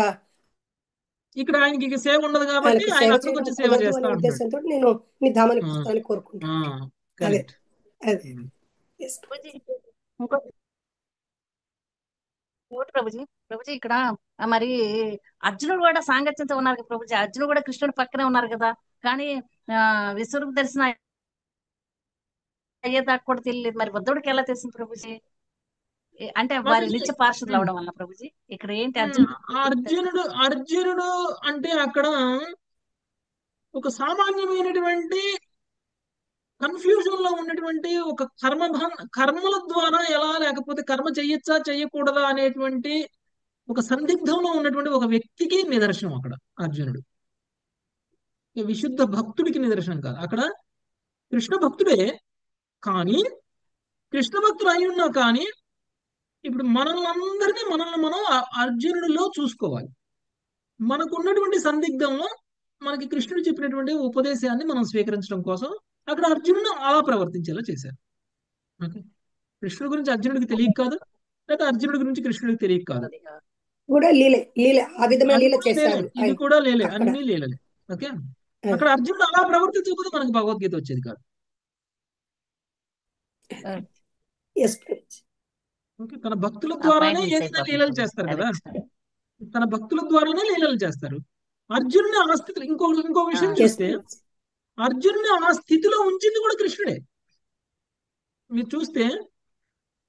ఆయనకి ఇక సేవ ఉండదు కాబట్టి ఆయనకు ఆయన సేవ అక్కడికి చేయడం వచ్చి సేవ కుదరదు చేస్తా అనే ఉంటాడు. ఉద్దేశంతో నేను నీ ధామానికి వస్తానని కోరుకుంటాను. అదే కరెక్ట్. అదే Yes. ప్రభుజీ, ఇంకోటి ప్రభుజీ, ప్రభుజీ ఇక్కడ మరి అర్జునుడు కూడా సాంగత్యంతో ఉన్నారు కదా ప్రభుజీ. అర్జునుడు కూడా కృష్ణుడు పక్కనే ఉన్నారు కదా, కానీ విశ్వరూప దర్శనం అయ్యేదాకా కూడా తెలియలేదు. మరి ఉద్ధవుడికి ఎలా తెలిసింది ప్రభుజీ? అంటే వారి మాతాజీ, నిత్య పార్షదులు అవడం వల్ల ప్రభుజీ ఇక్కడ ఏంటి అర్జునుడు అంటే అక్కడ ఒక సామాన్యమైనటువంటి కన్ఫ్యూజన్ లో ఉన్నటువంటి ఒక కర్మల ద్వారా ఎలా, లేకపోతే కర్మ చెయ్యొచ్చా చెయ్యకూడదా అనేటువంటి ఒక సందిగ్ధంలో ఉన్నటువంటి ఒక వ్యక్తికి నిదర్శనం అక్కడ అర్జునుడు. విశుద్ధ భక్తుడికి నిదర్శనం కాదు. అక్కడ కృష్ణ భక్తుడే, కానీ కృష్ణ భక్తుడు అయి ఉన్నా కానీ ఇప్పుడు మనల్ని మనం అర్జునుడిలో చూసుకోవాలి. మనకున్నటువంటి సందిగ్ధంలో మనకి కృష్ణుడు చెప్పినటువంటి ఉపదేశాన్ని మనం స్వీకరించడం కోసం అక్కడ అర్జునుడు అలా ప్రవర్తించేలా చేశారు. ఓకే, కృష్ణుడి గురించి అర్జునుడికి తెలియక కాదు, లేదా అర్జునుడి గురించి కృష్ణుడికి తెలియక కాదు. కూడా లీలే ఆ విధమైన లీల చేశాడు. ఇది కూడా లేలే, అన్ని లీలలే. ఓకే, అక్కడ అర్జునుడు అలా ప్రవర్తించకపోతే మనకి భగవద్గీత వచ్చేది కాదు. ఓకే, తన భక్తుల ద్వారానే ఏదైనా లీలలు చేస్తారు కదా, తన భక్తుల ద్వారానే లీలలు చేస్తారు. అర్జునుని ఆ స్థితిలో ఇంకో విషయం చూస్తే, అర్జునుని ఆ స్థితిలో ఉంచింది కూడా కృష్ణుడే. మీరు చూస్తే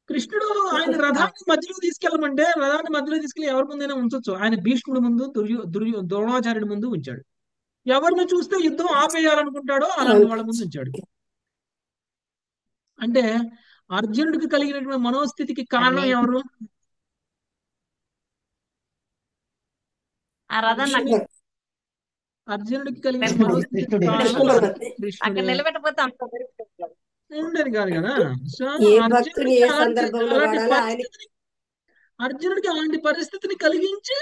కృష్ణుడు ఆయన రథాన్ని మధ్యలో తీసుకెళ్ళమంటే రథాన్ని మధ్యలో తీసుకెళ్ళి ఎవరి ముందైనా ఉంచొచ్చు. ఆయన భీష్ముడి ముందు, ద్రోణాచార్యుడి ముందు ఉంచాడు. ఎవరిని చూస్తే యుద్ధం ఆపేయాలనుకుంటాడో అలాంటి వాళ్ళ ముందు ఉంచాడు. అంటే అర్జునుడికి కలిగినటువంటి మనోస్థితికి కారణం ఎవరు? అర్జునుడికి కలిగిన మనోస్థితికి కారణం కృష్ణుడే. నిలబెట్టకపోతే అంత ఉండేది కాదు కదా. సో అర్జునుడికి అలాంటి పరిస్థితిని కలిగించి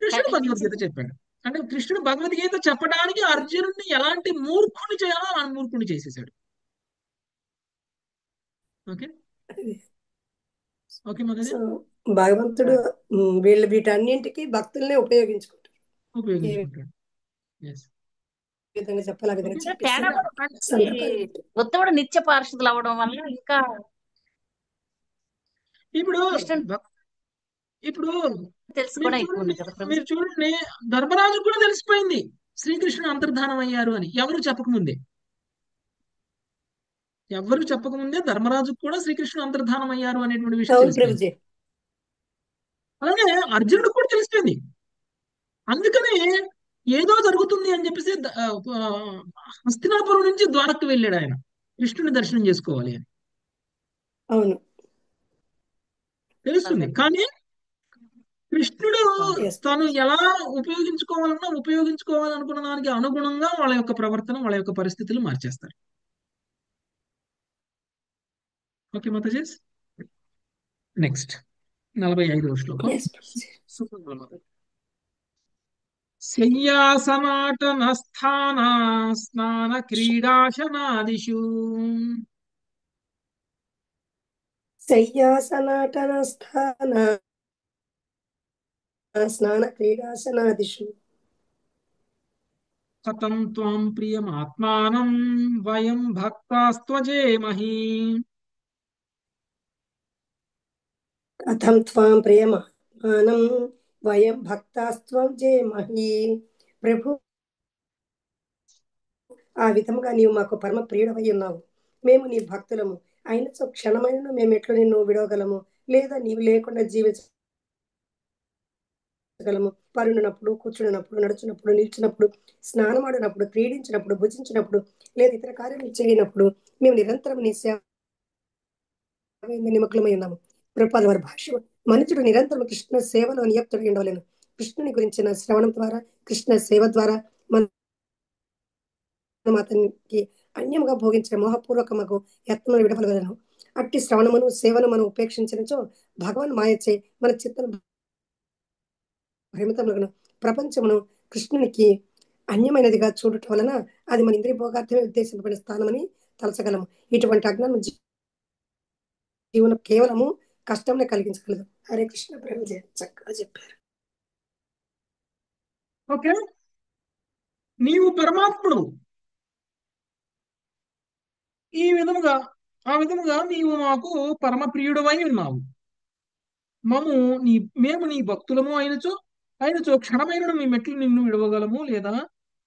కృష్ణుడు భగవద్గీత చెప్పాడు. అంటే కృష్ణుడు భగవద్గీత చెప్పడానికి అర్జునుడిని ఎలాంటి మూర్ఖుని చేయాలో అలాంటి మూర్ఖుని చేసేసాడు. ఓకే ఓకే మాతాజీ, భగవంతుడు వీటన్నింటికి భక్తుల్నే ఉపయోగించుకుంటాడు. ఉత్తముడు నిత్య పార్షదులు అవడం వల్ల ఇంకా ఇప్పుడు మీరు చూడండి, ధర్మరాజు కూడా తెలిసిపోయింది శ్రీకృష్ణుడు అంతర్ధానం అయ్యారు అని. ఎవరు చెప్పకముందే ధర్మరాజుకు కూడా శ్రీకృష్ణుడు అంతర్ధానం అయ్యారు అనేటువంటి విషయం తెలిసిపోయింది. అలానే అర్జునుడు కూడా తెలిసిపోయింది. అందుకనే ఏదో జరుగుతుంది అని చెప్పేసి హస్తినాపురం నుంచి ద్వారక్కి వెళ్ళాడు ఆయన, కృష్ణుని దర్శనం చేసుకోవాలి అని. అవును, తెలుస్తుంది. కానీ కృష్ణుడు తాను ఎలా ఉపయోగించుకోవాలనుకున్న దానికి అనుగుణంగా వాళ్ళ యొక్క ప్రవర్తన, వాళ్ళ యొక్క పరిస్థితులు మార్చేస్తారు. ఓకే మాతాజీ, నెక్స్ట్ 45వ శ్లోకం. శయ్యాసనాటన స్థాన స్నాన క్రీడాశనాదిషు శయ్యాసనాటన స్థాన స్నాన క్రీడాసనాదిషు కథం త్వాం ప్రియమాత్మానం వయం భక్తాస్త్వజేమహి. కథం త్వాం ప్రియమాత్మానం వయం భక్తాస్త్వం జేమహి. ప్రభు, ఆ విధముగా నీవు మాకు పరమ ప్రియుడవై ఉన్నావు. మేము నీ భక్తులము అయినచో క్షణమైన మేము ఎట్లు నిన్ను విడవగలము, లేదా నీవు లేకుండా జీవించగలము. పరుండినప్పుడు, కూర్చున్నప్పుడు, నడుచున్నప్పుడు, నిలిచినప్పుడు, స్నానమాడినప్పుడు, క్రీడించినప్పుడు, భుజించినప్పుడు, లేదా ఇతర కార్యములు చేయనప్పుడు మేము నిరంతరం నీ సేవ నిమగ్నమై ఉన్నాము. ప్రభుపాద వారి భాష్యం: మనుషుడు నిరంతరం కృష్ణ సేవలో నియుక్తుడై ఉండవలెను. కృష్ణుని గురించిన శ్రవణం ద్వారా, కృష్ణ సేవ ద్వారా మనం అతనికి అన్యముగా భోగించిన మోహపూర్వకమగు యత్నమును విడవలగలను. అట్టి శ్రవణమును సేవను మనం ఉపేక్షించినచో భగవాన్ మాయచే మన చిత్తం భ్రమితములను ప్రపంచమును కృష్ణునికి అన్యమైనదిగా చూడట వలన అది మన ఇంద్రియ భోగార్థమే ఉద్దేశింపబడిన స్థానమని తలచగలము. ఇటువంటి అజ్ఞానం జీవనం కేవలము కష్టంనే కలిగించగలదు. హరే కృష్ణ. ప్రభుజీ చక్కగా చెప్పారు. ఓకే, నీవు పరమాత్ముడు. ఆ విధముగా నీవు మాకు పరమ ప్రియుడవై ఉన్నావు. మేము నీ భక్తులము అయినచో క్షణమైన మీ మెట్లు నిన్ను విడవగలము, లేదా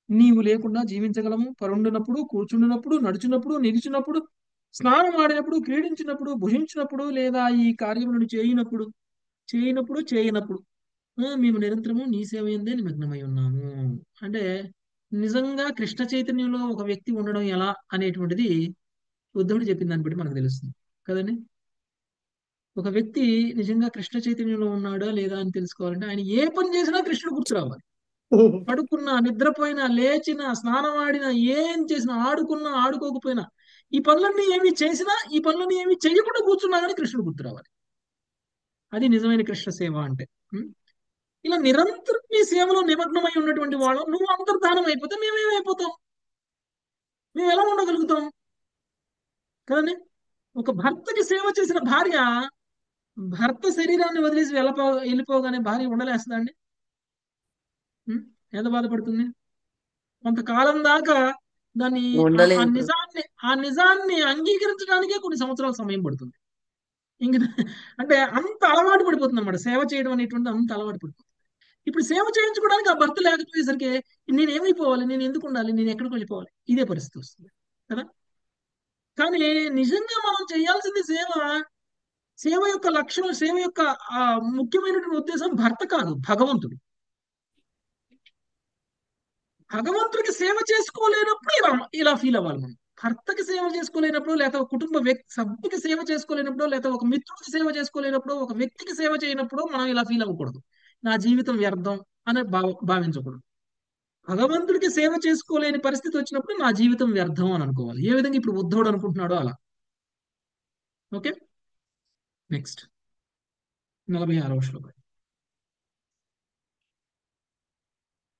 నీవు లేకుండా జీవించగలము. పరుండునప్పుడు, కూర్చుండునప్పుడు, నడుచున్నప్పుడు, నిలిచినప్పుడు, స్నానం ఆడినప్పుడు, క్రీడించినప్పుడు, భుజించినప్పుడు, లేదా ఈ కార్యములను చేయనప్పుడు మేము నిరంతరము నీ సేవ యందే నిమగ్నమై ఉన్నాము. అంటే నిజంగా కృష్ణ చైతన్యంలో ఒక వ్యక్తి ఉండడం ఎలా అనేటువంటిది ఉద్ధవుడు చెప్పిన దాన్ని బట్టి మనకు తెలుస్తుంది కదండి. ఒక వ్యక్తి నిజంగా కృష్ణ చైతన్యంలో ఉన్నాడా లేదా అని తెలుసుకోవాలంటే ఆయన ఏ పని చేసినా కృష్ణుడు గుర్తు రావాలి. పడుకున్నా, నిద్రపోయినా, లేచినా, స్నానం ఆడినా, ఏం చేసినా, ఆడుకున్నా, ఆడుకోకపోయినా, ఈ పనులన్నీ ఏమి చేయకుండా కూర్చున్నా కానీ కృష్ణుడు గుర్తు రావాలి. అది నిజమైన కృష్ణ సేవ అంటే. ఇలా నిరంతరం నీ సేవలో నిమగ్నమై ఉన్నటువంటి వాళ్ళం నువ్వు అంతర్ధానం అయిపోతే మేమేమైపోతాం? మేము ఎలా ఉండగలుగుతాం కదండి. ఒక భర్తకి సేవ చేసిన భార్య భర్త శరీరాన్ని వదిలేసి వెళ్ళిపోగానే భార్య ఉండలేస్తుందండి. ఎంత బాధపడుతుంది? కొంతకాలం దాకా దాన్ని ఆ నిజాన్ని అంగీకరించడానికే కొన్ని సంవత్సరాల సమయం పడుతుంది. ఇంక అంటే అంత అలవాటు పడిపోతుంది అన్నమాట. సేవ చేయడం అనేటువంటి అంత అలవాటు పడిపోతుంది. ఇప్పుడు సేవ చేయించుకోవడానికి ఆ భర్త లేకపోయేసరికి నేను ఏమైపోవాలి, నేను ఎందుకు ఉండాలి, నేను ఎక్కడికి వెళ్ళిపోవాలి, ఇదే పరిస్థితి వస్తుంది కదా. కానీ నిజంగా మనం చేయాల్సింది సేవ యొక్క లక్ష్యం, సేవ యొక్క ముఖ్యమైనటువంటి ఉద్దేశం భర్త కాదు, భగవంతుడు. భగవంతుడికి సేవ చేసుకోలేనప్పుడు ఇలా ఫీల్ అవ్వాలి మనం. భర్తకి సేవ చేసుకోలేనప్పుడు, లేదా కుటుంబ సభ్యుకి సేవ చేసుకోలేనప్పుడు, లేదా ఒక మిత్రుడికి సేవ చేసుకోలేనప్పుడు, ఒక వ్యక్తికి సేవ చేయనప్పుడు మనం ఇలా ఫీల్ అవ్వకూడదు. నా జీవితం వ్యర్థం అని భావించకూడదు. భగవంతుడికి సేవ చేసుకోలేని పరిస్థితి వచ్చినప్పుడు నా జీవితం వ్యర్థం అని అనుకోవాలి. ఏ విధంగా ఇప్పుడు ఉద్ధవుడు అనుకుంటున్నాడో అలా. ఓకే, నెక్స్ట్ 46వ శ్లోకం.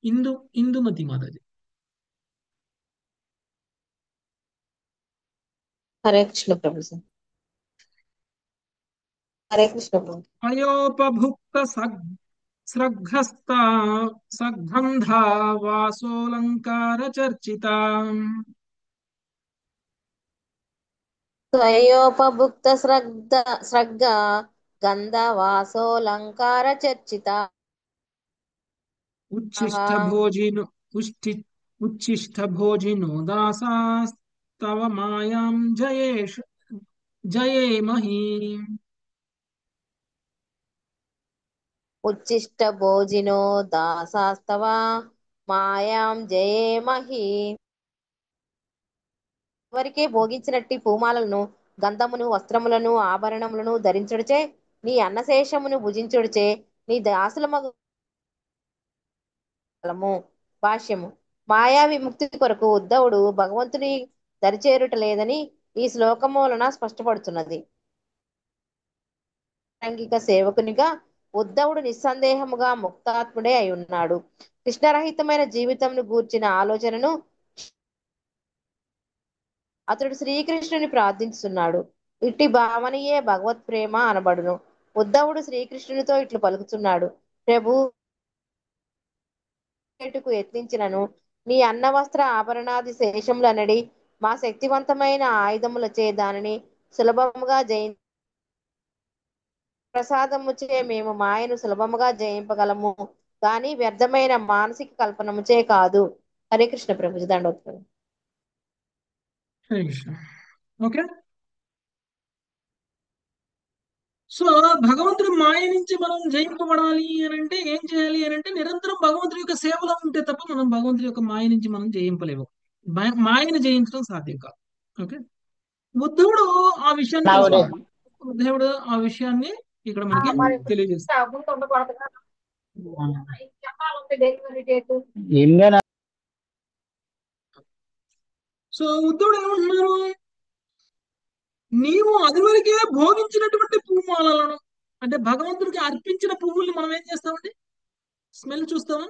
ఇందుమతి మాతాజీ. హరే కృష్ణ ప్రభు. హరే కృష్ణ ప్రభు. అయోపభుక్త స్రగ్ధస్థా సగ్బంధా వాసోలంకార చర్చిత. త్వయోపభుక్త స్రగ్ధ గంధ వాసోలంకార చర్చిత. ఉచ్ఛిష్ట భోజినో దాసాస్తవ మాయాం జయేమహి. ఉచ్ఛిష్ట భోజినో దాసాస్తవ మాయాం జయేమహి. ఎవరికే భోగించినట్టి పూమాలను, గంధమును, వస్త్రములను, ఆభరణములను ధరించుడిచే, నీ అన్నశేషమును భుజించుడిచే నీ దాసులమగు. భాష్యము: మాయా విముక్తి కొరకు ఉద్ధవుడు భగవంతుని దరిచేరుట లేదని ఈ శ్లోకము వలన స్పష్టపడుతున్నది. సాంఘిక సేవకునిగా ఉద్ధవుడు నిస్సందేహముగా ముక్తాత్ముడే అయి ఉన్నాడు. కృష్ణరహితమైన జీవితంను గూర్చిన ఆలోచనను అతడు శ్రీకృష్ణుని ప్రార్థిస్తున్నాడు. ఇట్టి భావనయే భగవత్ ప్రేమ అనబడును. ఉద్ధవుడు శ్రీకృష్ణునితో ఇట్లు పలుకుతున్నాడు. ప్రభు చేటుకు యత్నించినను నీ అన్నవస్త్ర ఆభరణాది శేషములనడి మా శక్తివంతమైన ఆయుధములచే దానిని సులభముగా ప్రసాదముచే మేము మాయను సులభముగా జయింపగలము కానీ వ్యర్థమైన మానసిక కల్పనముచే కాదు. హరే కృష్ణ ప్రభుజీ దండోత్పలం. హరే కృష్ణ. ఓకే, సో భగవంతుడి మాయ నుంచి మనం జయింపబడాలి అని అంటే ఏం చేయాలి అని అంటే నిరంతరం భగవంతుడి యొక్క సేవలో ఉంటే తప్ప మనం భగవంతుడి యొక్క మాయ నుంచి మనం జయింపలేము. మాయను జయించడం సాధ్యం కాదు. ఓకే, ఉద్ధవుడు ఆ విషయాన్ని తెలుసుకున్నాడు. ఉద్ధవుడు ఆ విషయాన్ని ఇక్కడ మనకి తెలియజేస్తాడు. సో ఉద్ధవుడు ఏమంటున్నారు, నీవు అదివరకే భోగించినటువంటి పువ్వుమాలను అంటే భగవంతుడికి అర్పించిన పువ్వుల్ని మనం ఏం చేస్తామండి, స్మెల్ చూస్తామా,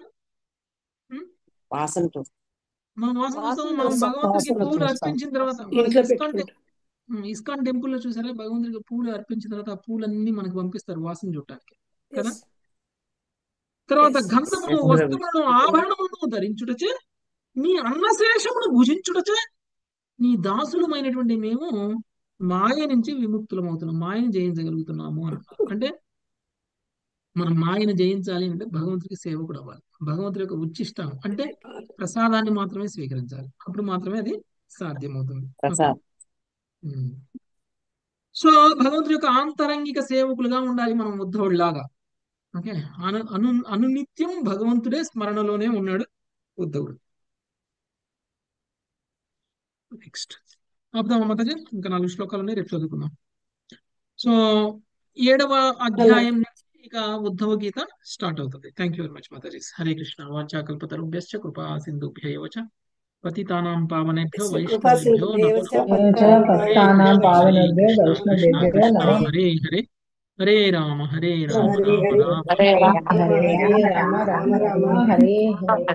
వాసన మనం వాసన చూస్తామా? మనం భగవంతుడికి పువ్వులు అర్పించిన తర్వాత ఇస్కాన్ టెంపుల్ లో చూసారా, భగవంతుడికి పూలు అర్పించిన తర్వాత ఆ పూలన్నీ మనకు పంపిస్తారు వాసన చూడటానికి కదా. తర్వాత గంధమును వస్త్రములను ఆభరణములను ధరించుటచే నీ అన్నశేషమును భుజించుటచే నీ దాసులమైనటువంటి మేము మాయ నుంచి విముక్తులమవుతున్నాం, మాయను జయించగలుగుతున్నాము అన్నారు. అంటే మనం మాయను జయించాలి అంటే భగవంతుడికి సేవకుడు అవ్వాలి. భగవంతుడి యొక్క ఉచ్చిష్టం అంటే ప్రసాదాన్ని మాత్రమే స్వీకరించాలి. అప్పుడు మాత్రమే అది సాధ్యమవుతుంది. సో భగవంతుడి యొక్క ఆంతరంగిక సేవకులుగా ఉండాలి మనం ఉద్ధవుడిలాగా. ఓకే, అనునిత్యం భగవంతుడే స్మరణలోనే ఉన్నాడు ఉద్ధవుడు. నెక్స్ట్ ఆపుదామా మాతాజీ, ఇంకా 4 శ్లోకాలు ఉన్నాయి, రేపు చదువుకుందాం. సో 7వ అధ్యాయం నుంచి ఇక ఉద్ధవ గీత స్టార్ట్ అవుతుంది. థ్యాంక్ యూ వెరీ మచ్ మాతాజీ. హరే కృష్ణ. వాంఛాకల్పతరుభ్యశ్చ కృపా సింధుభ్యైవ చ పతితానాం పావనేభ్యో వైష్ణవేభ్యో నమో నమః. హరే హరే, హరే రామ హరే రామ రామ రామ హరే రామ హరే రామ రామ రామ హరే హరే.